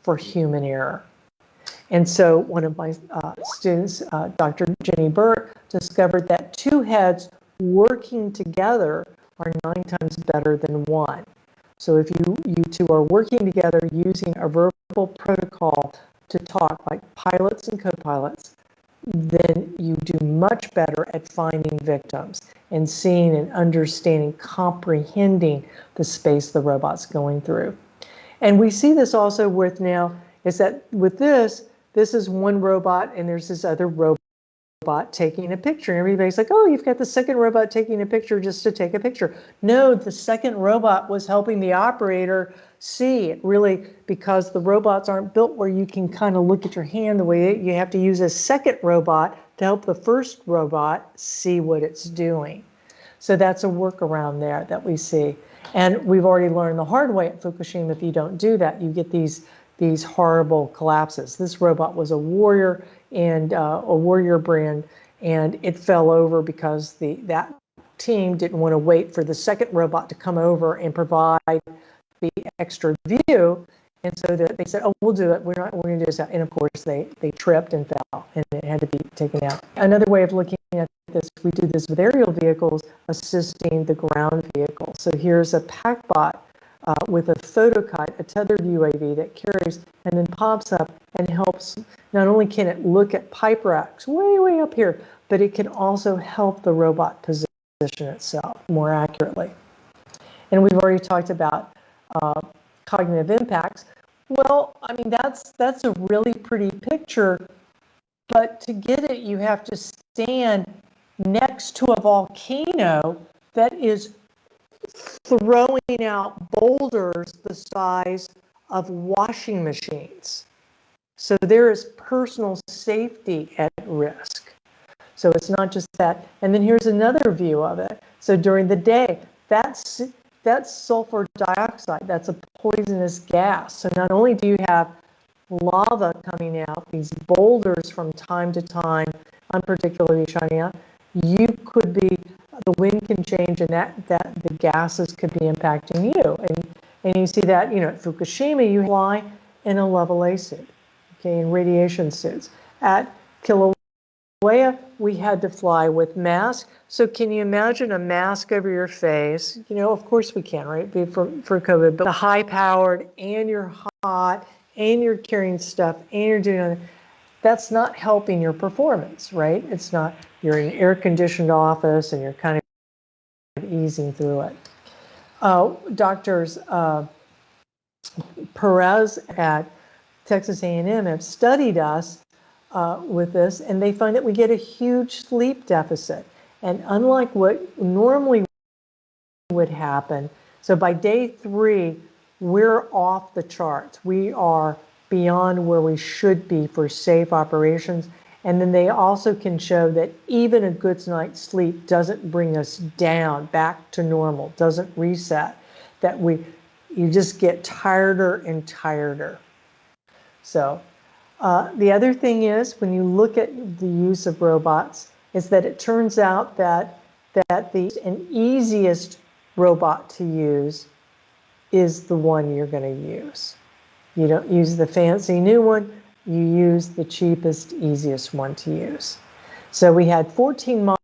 for human error. And so one of my students, Dr. Jenny Burt, discovered that two heads working together are 9 times better than one. So if you two are working together using a verbal protocol to talk like pilots and co-pilots, then you do much better at finding victims and seeing and understanding, comprehending the space the robot's going through. And we see this also with this is one robot and there's this other robot taking a picture. And everybody's like, oh, you've got the second robot taking a picture just to take a picture. No, the second robot was helping the operator see it really, because the robots aren't built where you can kind of look at your hand the way you have to use a second robot to help the first robot see what it's doing. So that's a workaround there that we see. And we've already learned the hard way at Fukushima, if you don't do that, you get these horrible collapses. This robot was a Warrior and a Warrior brand, and it fell over because that team didn't want to wait for the second robot to come over and provide the extra view, and so they said, oh, we'll do it. We're going to do this. And of course, they tripped and fell, and it had to be taken out. Another way of looking at this, we do this with aerial vehicles assisting the ground vehicle. So here's a PackBot with a photokite, a tethered UAV that carries and then pops up and helps. Not only can it look at pipe racks way up here, but it can also help the robot position itself more accurately. And we've already talked about cognitive impacts. Well, I mean, that's a really pretty picture, but to get it, you have to stand next to a volcano that is throwing out boulders the size of washing machines. So there is personal safety at risk. So it's not just that. And then here's another view of it. So during the day, that's sulfur dioxide. That's a poisonous gas. So not only do you have lava coming out, these boulders from time to time, unpredictably shining out, you could be, the wind can change and that the gases could be impacting you. And you see that, at Fukushima, you fly in a level A suit, okay, in radiation suits. At Kilauea, we had to fly with masks. So can you imagine a mask over your face? Of course we can, right? For COVID, but the high powered and you're hot and you're carrying stuff and you're doing other, that's not helping your performance, right? It's not, you're in an air conditioned office and you're kind of easing through it. Doctors Perez at Texas A&M have studied us with this, and they find that we get a huge sleep deficit. And unlike what normally would happen, so by day 3, we're off the charts. We are beyond where we should be for safe operations. And then they also can show that even a good night's sleep doesn't bring us down back to normal, doesn't reset, that you just get tireder and tireder. So the other thing is, when you look at the use of robots, is that it turns out that an easiest robot to use is the one you're going to use. You don't use the fancy new one, you use the cheapest, easiest one to use. So we had 14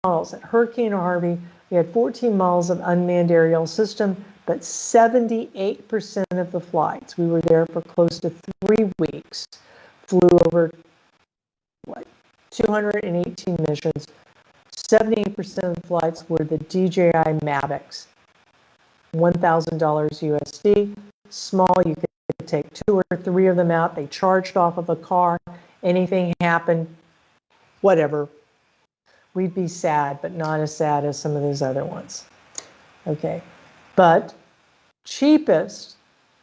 models at Hurricane Harvey. We had 14 models of unmanned aerial system, but 78% of the flights, we were there for close to 3 weeks, flew over 218 missions. 78% of the flights were the DJI Mavics, $1,000 USD, small, you could take 2 or 3 of them out. They charged off of a car. Anything happened, whatever. We'd be sad, but not as sad as some of those other ones. Okay, but cheapest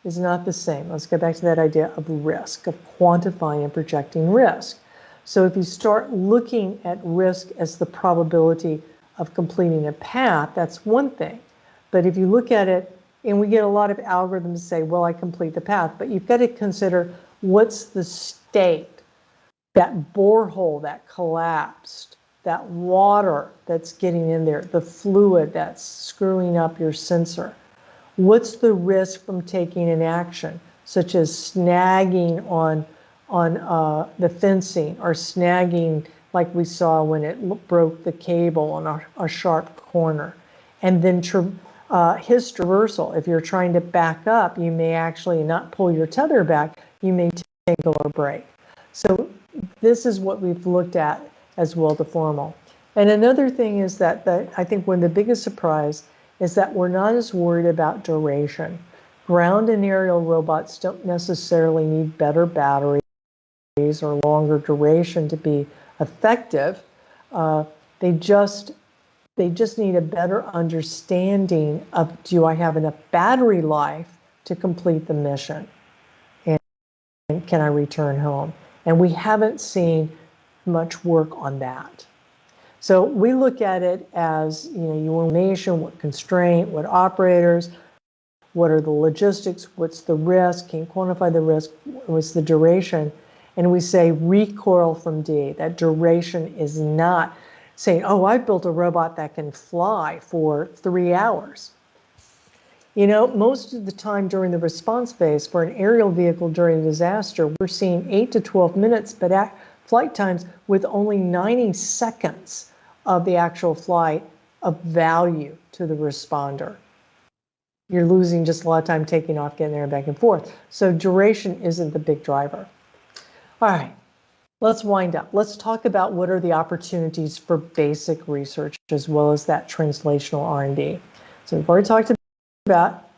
is not the same. Let's go back to that idea of risk, of quantifying and projecting risk. So if you start looking at risk as the probability of completing a path, that's one thing. But if you look at it, and we get a lot of algorithms say, well, I complete the path, but you've got to consider what's the state, that borehole that collapsed, that water that's getting in there, the fluid that's screwing up your sensor. What's the risk from taking an action, such as snagging on the fencing, or snagging like we saw when it broke the cable on a sharp corner? And then his traversal, if you're trying to back up, you may actually not pull your tether back, you may tangle or break. So this is what we've looked at as well-deformal. And another thing is that I think one of the biggest surprise is that we're not as worried about duration. Ground and aerial robots don't necessarily need better batteries or longer duration to be effective. They just need a better understanding of, do I have enough battery life to complete the mission? And can I return home? And we haven't seen much work on that. So we look at it as, your nation, what constraint, what operators, what are the logistics, what's the risk, can you quantify the risk, what's the duration? And we say recoil from D. That duration is not saying, oh, I built a robot that can fly for 3 hours. Most of the time during the response phase for an aerial vehicle during a disaster, we're seeing 8 to 12 minutes, but at flight times with only 90 seconds of the actual flight of value to the responder. You're losing just a lot of time taking off, getting there and back and forth. So duration isn't the big driver. All right. Let's wind up. Let's talk about what are the opportunities for basic research as well as that translational R&D. So we've already talked about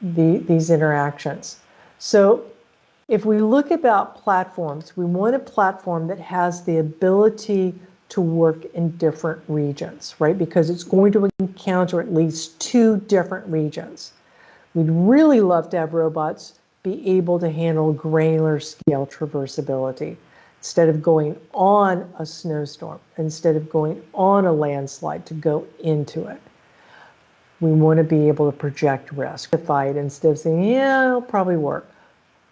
these interactions. So if we look about platforms, we want a platform that has the ability to work in different regions, right? Because it's going to encounter at least 2 different regions. We'd really love to have robots be able to handle granular scale traversability. Instead of going on a snowstorm, instead of going on a landslide, to go into it. We want to be able to project risk, to fight instead of saying, yeah, it'll probably work.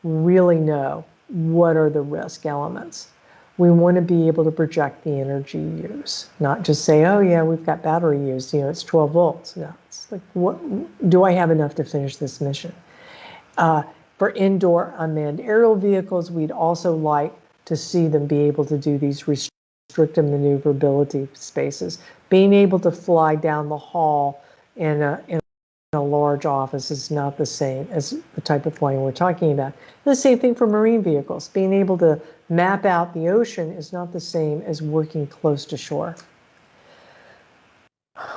Really know what are the risk elements. We want to be able to project the energy use, not just say, oh yeah, we've got battery use, you know, it's 12 volts. No, it's like, what do I have enough to finish this mission? For indoor unmanned aerial vehicles, we'd also like to see them be able to do these restricted maneuverability spaces. Being able to fly down the hall in a large office is not the same as the type of flying we're talking about. The same thing for marine vehicles. Being able to map out the ocean is not the same as working close to shore.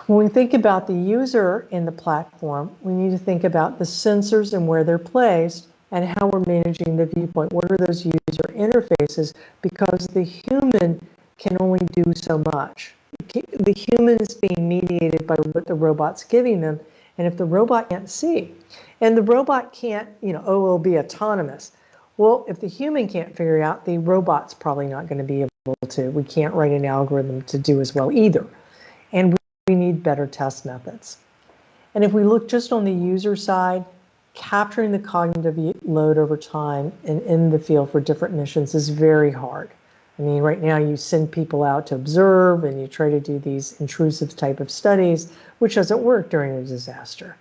When we think about the user in the platform, we need to think about the sensors and where they're placed and how we're managing the viewpoint. What are those user interfaces? Because the human can only do so much. The human is being mediated by what the robot's giving them. And if the robot can't see, and the robot can't, you know, oh, it'll be autonomous. Well, if the human can't figure it out, the robot's probably not going to be able to. We can't write an algorithm to do as well either. And we need better test methods. And if we look just on the user side, capturing the cognitive load over time and in the field for different missions is very hard. I mean, right now you send people out to observe and you try to do these intrusive type of studies, which doesn't work during a disaster.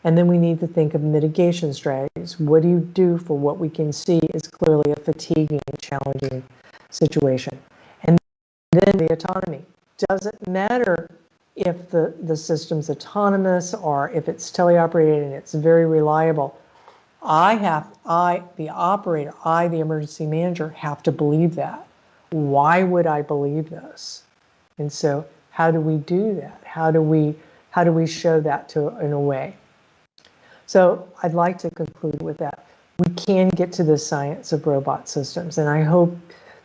And then we need to think of mitigation strategies. What do you do for what we can see is clearly a fatiguing and challenging situation? And then the autonomy. Doesn't matter if the system's autonomous or if it's teleoperated and it's very reliable. The operator, the emergency manager, have to believe that. Why would I believe this? And so how do we do that? How do we show that in a way? So I'd like to conclude with that. We can get to the science of robot systems, and I hope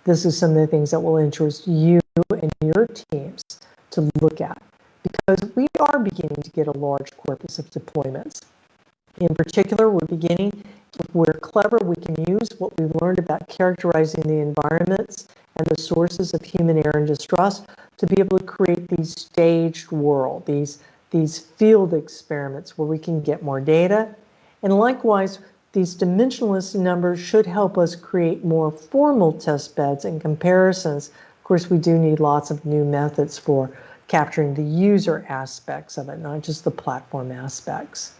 this is some of the things that will interest you and your teams to look at, because we are beginning to get a large corpus of deployments. In particular, we're beginning, if we're clever, we can use what we've learned about characterizing the environments and the sources of human error and distress to be able to create these staged world, these field experiments where we can get more data. And likewise, these dimensionless numbers should help us create more formal test beds and comparisons. Of course, we do need lots of new methods for capturing the user aspects of it, not just the platform aspects.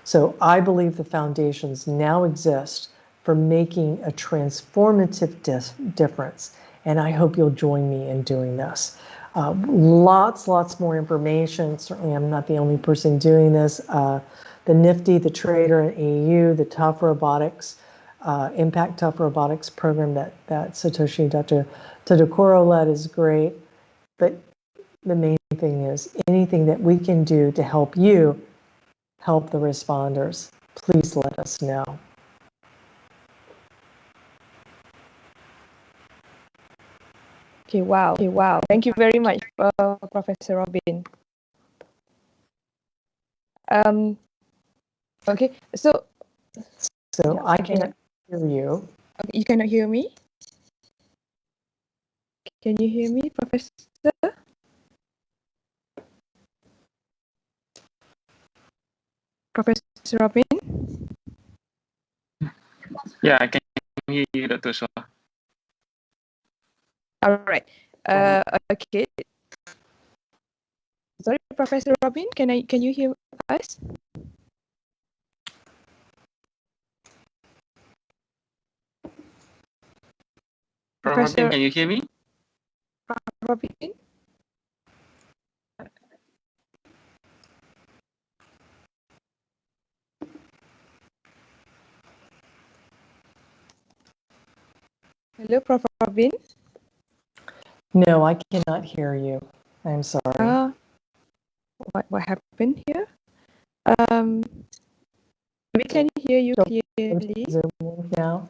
So I believe the foundations now exist for making a transformative difference. And I hope you'll join me in doing this. Lots more information. Certainly I'm not the only person doing this. The NIFTY, the Trader, and AU, the Tough Robotics, Impact Tough Robotics program that Satoshi Dr. Tadokoro led is great. But the main thing is anything that we can do to help you help the responders, please let us know. Okay, wow. Thank you very much, Professor Robin. Okay, so yeah, I cannot hear you. You cannot hear me? Can you hear me, Professor? Professor Robin? Yeah, I can hear you, Dr. Shah. All right. Okay. Sorry, Professor Robin, can you hear us? Robin, can you hear me? Robin? Hello, Prof. Robin? No, I cannot hear you. I'm sorry. What happened here? We can hear you clearly. Now.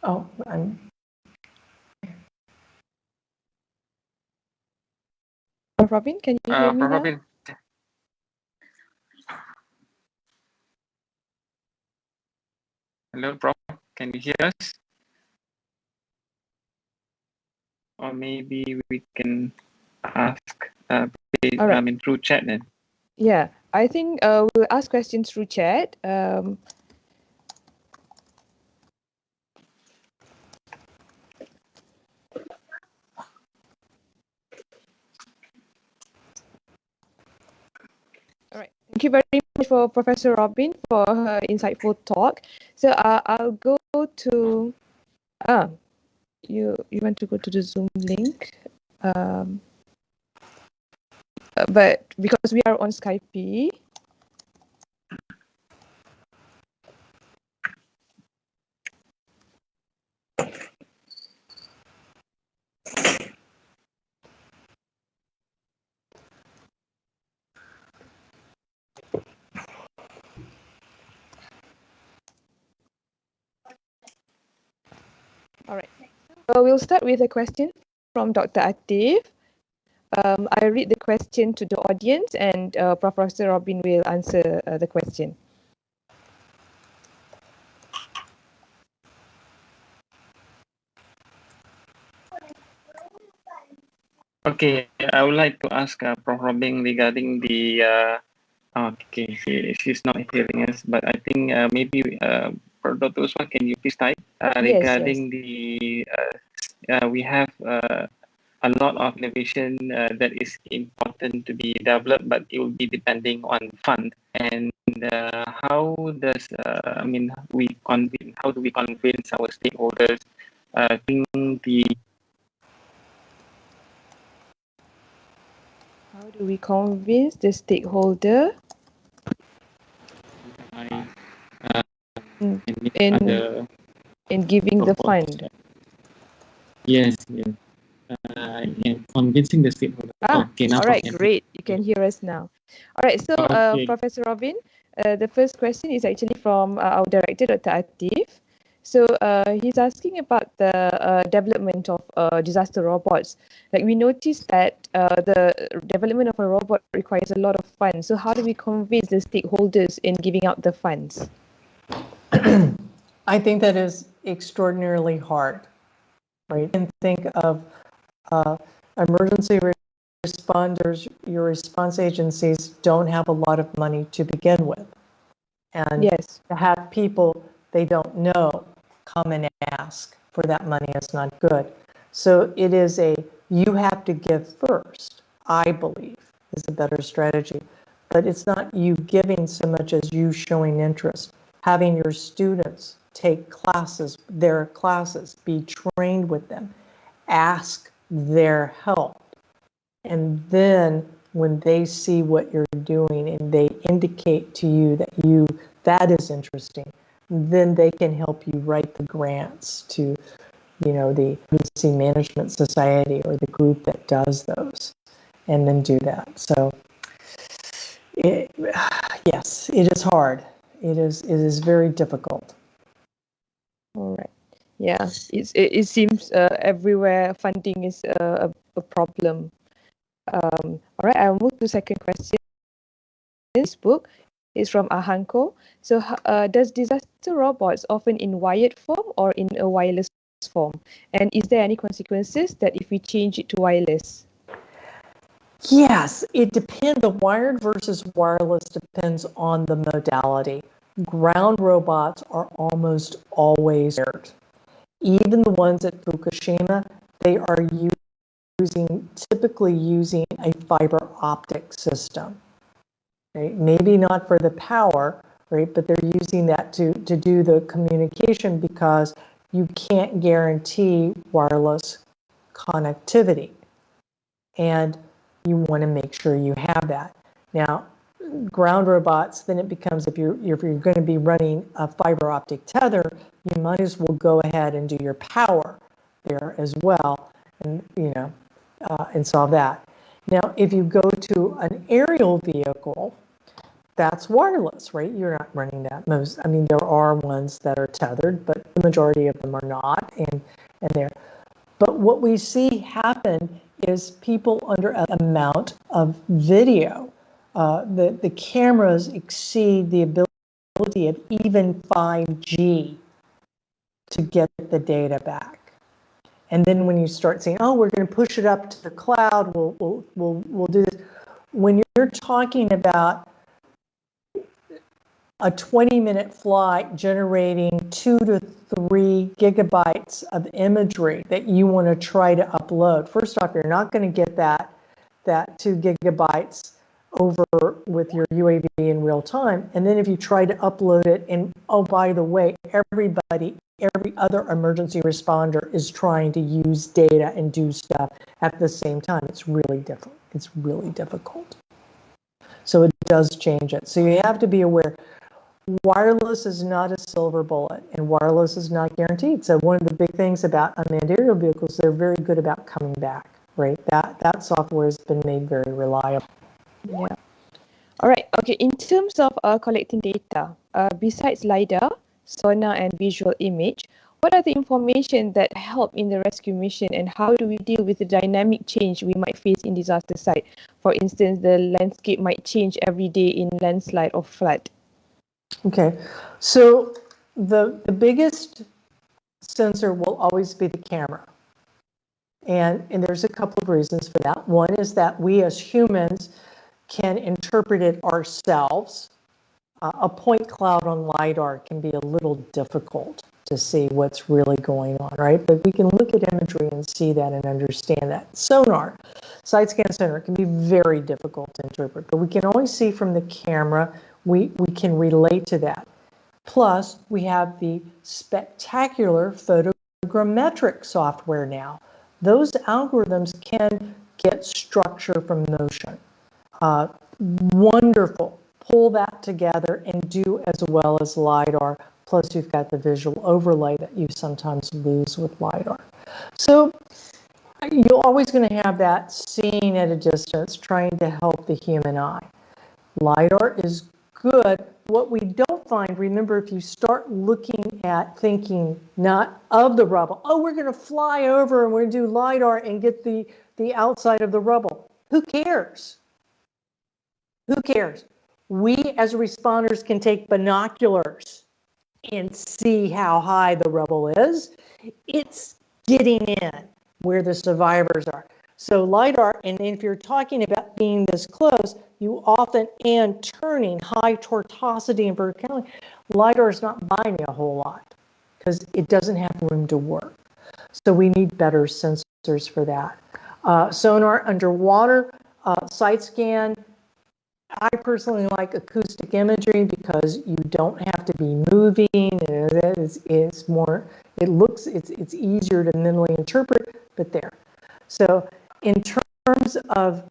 Oh, Prof. Robin, can you hear me now? Robin. Hello, Prof. Can you hear us? Or maybe we can ask please, All right. through chat then. Yeah, I think we'll ask questions through chat. All right. Thank you very much for Professor Robin for her insightful talk. So I'll go to you want to go to the Zoom link, but because we are on Skype. All right. So we'll start with a question from Dr. Atif. I read the question to the audience, and Professor Robin will answer the question. Okay, I would like to ask Prof. Robin regarding the okay, she's not hearing us, but I think maybe Dr. Usman, can you please type regarding the we have a lot of innovation that is important to be developed, but it will be depending on fund. And how does how do we convince our stakeholders How do we convince the stakeholder in giving the fund? Yes. Convincing the stakeholder. Okay, now all right, great. You can hear us now. All right, so Professor Robin, the first question is actually from our director, Dr. Atif. So he's asking about the development of disaster robots. Like we noticed that the development of a robot requires a lot of funds. So how do we convince the stakeholders in giving out the funds? I think that is extraordinarily hard, right? And think of emergency responders, your response agencies don't have a lot of money to begin with. And yes, to have people they don't know come and ask for that money is not good. So it is you have to give first, I believe, is a better strategy. But it's not you giving so much as you showing interest, having your students take classes, their classes, be trained with them, ask their help. And then when they see what you're doing and they indicate to you that is interesting, then they can help you write the grants to, the Emergency Management Society or the group that does those, and then do that. So, yes, it is hard. It is very difficult. All right. Yeah, it seems everywhere funding is a problem. All right, I'll move to the second question. This book is from Ahanko. So does disaster robots often in wired form or in a wireless form? And is there any consequences that if we change it to wireless? Yes, it depends. The wired versus wireless depends on the modality. Ground robots are almost always wired. Even the ones at Fukushima, they are typically using a fiber optic system. Right? Maybe not for the power, right? But they're using that to do the communication because you can't guarantee wireless connectivity. And you want to make sure you have that. Now, ground robots, then it becomes if you're going to be running a fiber optic tether, you might as well go ahead and do your power there as well, and and solve that. Now, if you go to an aerial vehicle, that's wireless, right? You're not running that. There are ones that are tethered, but the majority of them are not, and they're. But what we see happen is people under an amount of video. The cameras exceed the ability of even 5G to get the data back. And then when you start saying, oh, we're going to push it up to the cloud, we'll do this. When you're talking about a 20-minute flight generating 2 to 3 gigabytes of imagery that you want to try to upload, first off, you're not going to get that 2 gigabytes over with your UAV in real time. And then if you try to upload it, and oh, by the way, every other emergency responder is trying to use data and do stuff at the same time. It's really difficult. It's really difficult. So it does change it. So you have to be aware. Wireless is not a silver bullet, and wireless is not guaranteed. So one of the big things about unmanned aerial vehicles, they're very good about coming back, right? That software has been made very reliable. Yeah. All right. Okay. In terms of collecting data, besides LiDAR, sonar, and visual image, what are the information that help in the rescue mission, and how do we deal with the dynamic change we might face in disaster site? For instance, the landscape might change every day in landslide or flood. Okay, so the biggest sensor will always be the camera. And there's a couple of reasons for that. One is that we as humans can interpret it ourselves. A point cloud on LiDAR can be a little difficult to see what's really going on, right? But we can look at imagery and see that and understand that. Sonar, side scan sonar, can be very difficult to interpret, but we can always see from the camera. We can relate to that. Plus, we have the spectacular photogrammetric software now. Those algorithms can get structure from motion. Wonderful. Pull that together and do as well as LiDAR. Plus, you've got the visual overlay that you sometimes lose with LiDAR. So you're always going to have that seeing at a distance, trying to help the human eye. LiDAR is good. What we don't find, remember, if you start looking at thinking not of the rubble, oh, we're going to fly over and we're going to do LiDAR and get the outside of the rubble. Who cares? Who cares? We as responders can take binoculars and see how high the rubble is. It's getting in where the survivors are. So LiDAR, and if you're talking about being this close, you often, and turning high tortuosity and verticality, LiDAR is not buying you a whole lot because it doesn't have room to work. So we need better sensors for that. Sonar underwater, side scan. I personally like acoustic imagery because you don't have to be moving. It's more, it's easier to mentally interpret, but there. So in terms of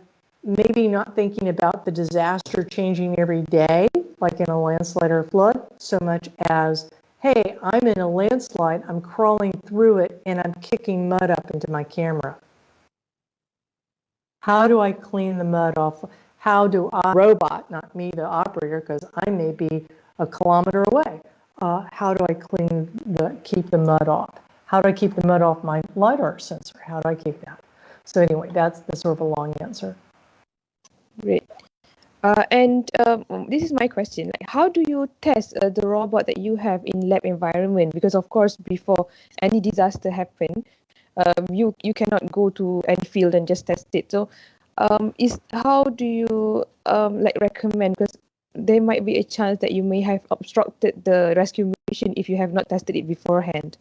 maybe not thinking about the disaster changing every day, like in a landslide or flood, so much as, hey, I'm in a landslide, I'm crawling through it, and I'm kicking mud up into my camera. How do I clean the mud off? How do I, robot, not me, the operator, because I may be a kilometer away. How do I keep the mud off? How do I keep the mud off my LiDAR sensor? How do I keep that? So anyway, that's the sort of a long answer. Great. And this is my question. Like, how do you test the robot that you have in lab environment? Because of course, before any disaster happen, you cannot go to any field and just test it. So how do you recommend? Because there might be a chance that you may have obstructed the rescue mission if you have not tested it beforehand.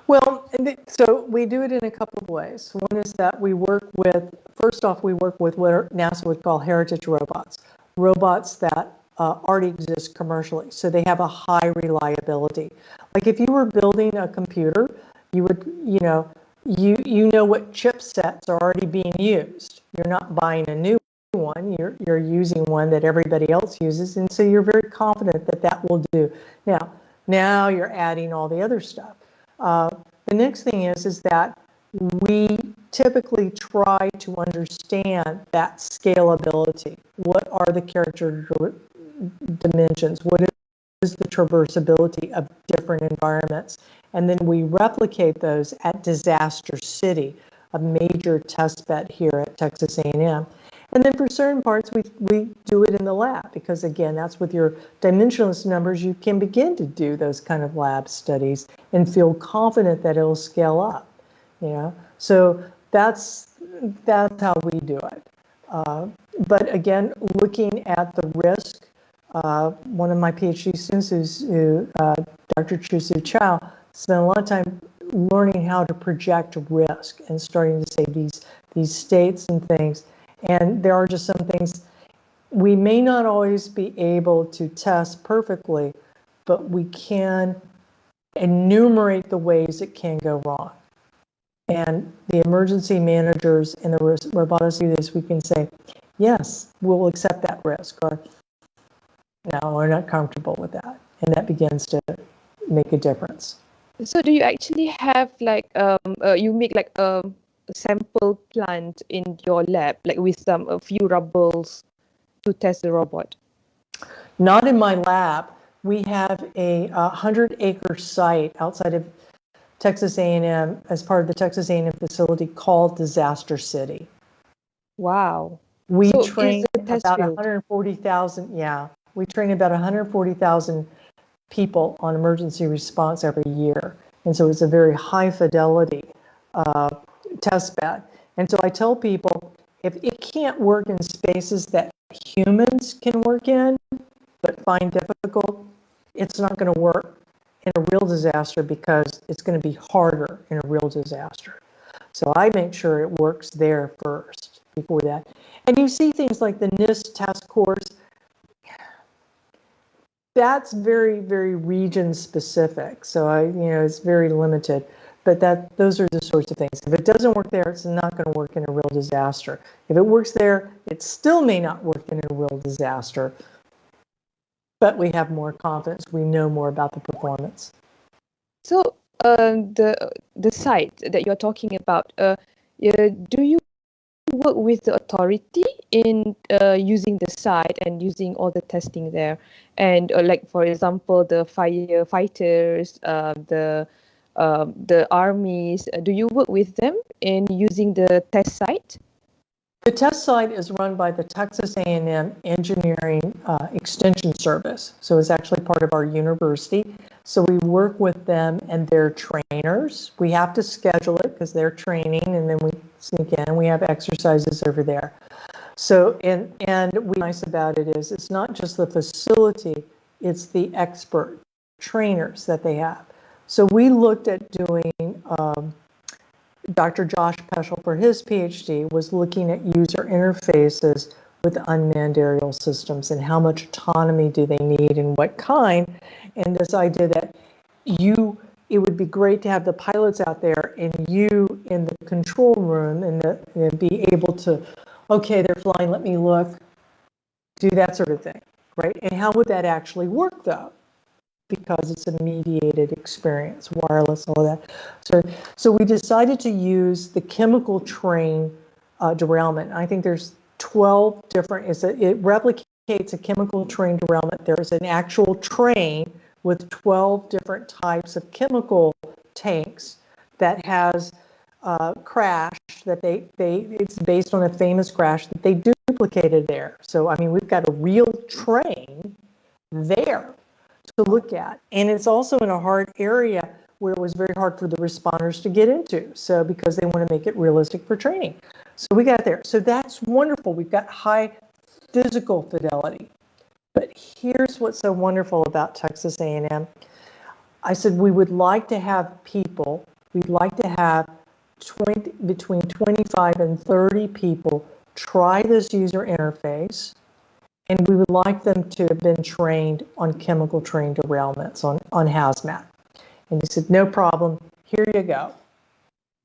Well, so we do it in a couple of ways. One is that we work with, first off, we work with what NASA would call heritage robots, robots that already exist commercially. So they have a high reliability. Like if you were building a computer, you would, you know what chipsets are already being used. You're not buying a new one, you're using one that everybody else uses, and so you're very confident that that will do. Now you're adding all the other stuff. The next thing is that we typically try to understand that scalability. What are the character dimensions? What is the traversability of different environments? And then we replicate those at Disaster City, a major test bed here at Texas A&M. And then for certain parts, we do it in the lab because, again, that's with your dimensionless numbers, you can begin to do those kind of lab studies and feel confident that it'll scale up. So that's how we do it. But again, looking at the risk, one of my PhD students, Dr. Chu-Soo Chow, spent a lot of time learning how to project risk and starting to say these states and things. And there are just some things we may not always be able to test perfectly, but we can enumerate the ways it can go wrong. And the emergency managers and the robotics do this, we can say, yes, we'll accept that risk, or no, we're not comfortable with that. And that begins to make a difference. So do you actually have like, you make like a sample plant in your lab, like with a few rubbles to test the robot? Not in my lab. We have a 100-acre site outside of Texas A&M as part of the Texas A&M facility called Disaster City. Wow. We train about 140,000. Yeah, we train about 140,000 people on emergency response every year, and so it's a very high fidelity test bed. And so I tell people, if it can't work in spaces that humans can work in, but find difficult, it's not going to work in a real disaster because it's going to be harder in a real disaster. So I make sure it works there first before that. And you see things like the NIST task force, that's very, very region specific. So it's very limited, but those are the sorts of things. If it doesn't work there, it's not going to work in a real disaster. If it works there, it still may not work in a real disaster, but we have more confidence. We know more about the performance. So the site that you're talking about, do you work with the authority in using the site and using all the testing there? And like, for example, the firefighters, the armies, do you work with them in using the test site? The test site is run by the Texas A&M Engineering Extension Service. So it's actually part of our university. So we work with them and their trainers. We have to schedule it because they're training, and then we sneak in. We have exercises over there. So, and what's nice about it is it's not just the facility, it's the expert trainers that they have. So we looked at doing, Dr. Josh Peschel, for his PhD, was looking at user interfaces with unmanned aerial systems and how much autonomy do they need and what kind. And this idea that it would be great to have the pilots out there and you in the control room and be able to, okay, they're flying, let me look, do that sort of thing, right? And how would that actually work though? Because it's a mediated experience, wireless, all that. So we decided to use the chemical train derailment. I think there's 12 different, it replicates a chemical train derailment. There's an actual train with 12 different types of chemical tanks that has crashed, that it's based on a famous crash that they duplicated there. So, I mean, we've got a real train there to look at. And it's also in a hard area where it was very hard for the responders to get into. So because they want to make it realistic for training. So we got there. So that's wonderful. We've got high physical fidelity. But here's what's so wonderful about Texas A&M. I said, we would like to have people, we'd like to have between 25 and 30 people try this user interface. And we would like them to have been trained on chemical train derailments, on hazmat. And he said, no problem, here you go.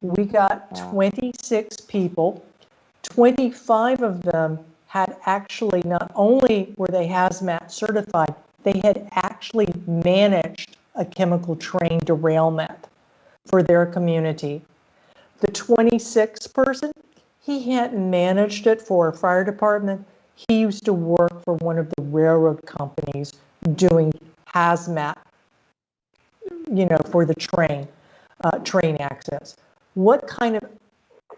We got 26 people. 25 of them had actually, not only were they hazmat certified, they had actually managed a chemical train derailment for their community. The 26th person, he hadn't managed it for a fire department. He used to work for one of the railroad companies doing hazmat, for the train access. What kind of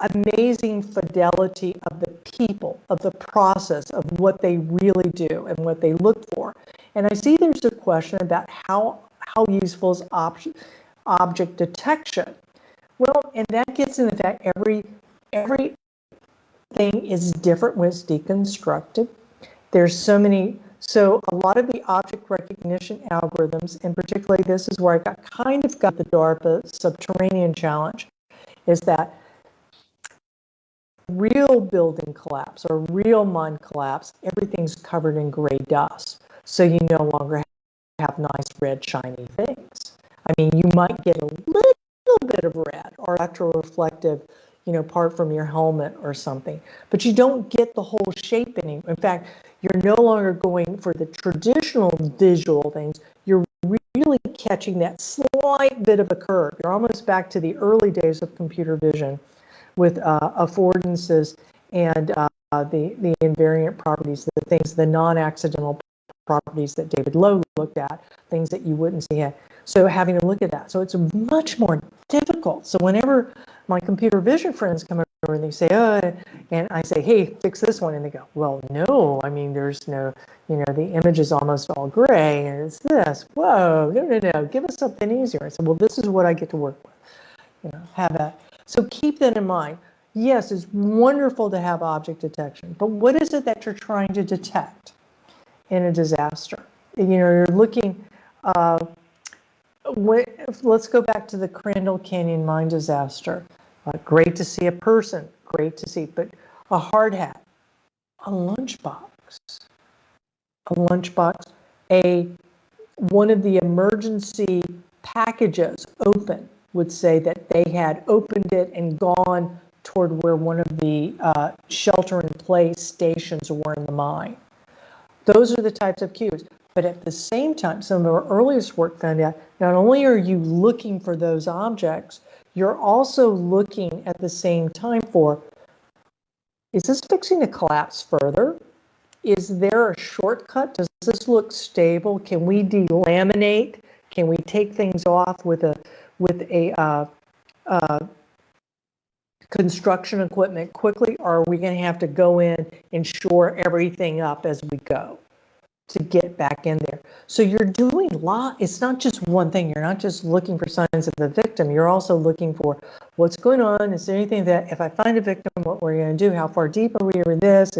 amazing fidelity of the people, of the process, of what they really do and what they look for. And I see there's a question about how useful is object detection. Well, and that gets into that everything is different when it's deconstructed. There's so a lot of the object recognition algorithms, and particularly this is where I got the DARPA subterranean challenge, is that real building collapse or real mine collapse, everything's covered in gray dust. So you no longer have nice red shiny things. I mean, you might get a little bit of red or electroreflective, part from your helmet or something, but you don't get the whole shape anymore. In fact, you're no longer going for the traditional visual things. You're really catching that slight bit of a curve. You're almost back to the early days of computer vision with affordances and the invariant properties, the non-accidental properties that David Lowe looked at, things that you wouldn't see. So having to look at that. So it's much more difficult. So whenever my computer vision friends come over and they say, and I say, hey, fix this one. And they go, well, no, I mean, there's no, the image is almost all gray and it's this. Whoa, no, give us something easier. I said, well, this is what I get to work with. Have that. So keep that in mind. Yes, it's wonderful to have object detection, but what is it that you're trying to detect in a disaster? You're looking, let's go back to the Crandall Canyon mine disaster. Great to see a person, great to see, but a hard hat, a lunchbox, one of the emergency packages open would say that they had opened it and gone toward where one of the shelter-in-place stations were in the mine. Those are the types of cues. But at the same time, some of our earliest work found out not only are you looking for those objects, you're also looking at the same time for, is this fixing to collapse further? Is there a shortcut? Does this look stable? Can we delaminate? Can we take things off with a construction equipment quickly, or are we going to have to go in and shore everything up as we go to get back in there? So you're doing it's not just one thing. You're not just looking for signs of the victim. You're also looking for what's going on. Is there anything that, if I find a victim, what we're going to do? How far deep are we in this?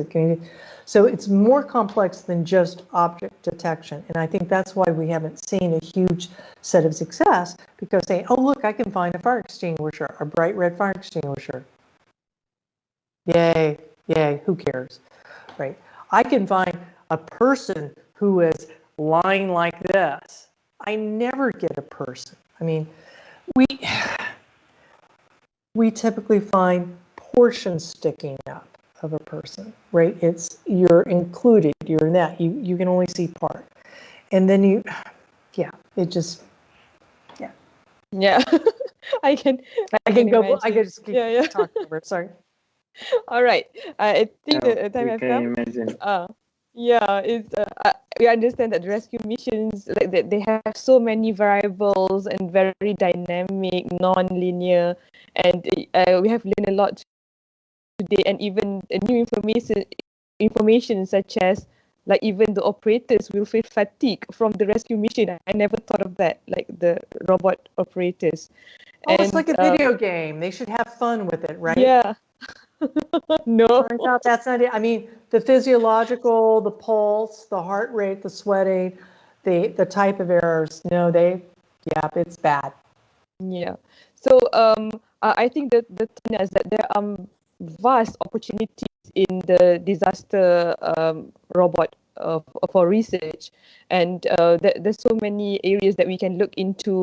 So it's more complex than just object detection. And I think that's why we haven't seen a huge set of success, because saying, oh, look, I can find a fire extinguisher, a bright red fire extinguisher. Yay, who cares, right? I can find a person who is lying like this. I never get a person. I mean, we typically find portions sticking up of a person, right? You're included, you're in that, you can only see part. And then yeah. I can go, I can just keep talking over it, sorry. All right, I think the time has come. Imagine. We understand that the rescue missions, they have so many variables and very dynamic, non-linear, and we have learned a lot today, and even new information such as, like, even the operators will feel fatigue from the rescue mission. I never thought of that, like the robot operators. It's like a video game. They should have fun with it, right? Yeah. No. Turns out that's not it. I mean, the physiological, the pulse, the heart rate, the sweating, the type of errors. No, it's bad. Yeah. So I think that the thing is that there are vast opportunities in the disaster robot for research, and there's so many areas that we can look into,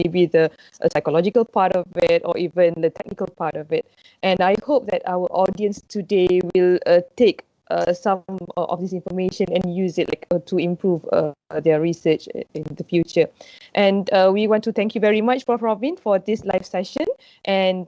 maybe the psychological part of it or even the technical part of it. And I hope that our audience today will take some of this information and use it to improve their research in the future. And we want to thank you very much, Prof. Robin, for this live session. And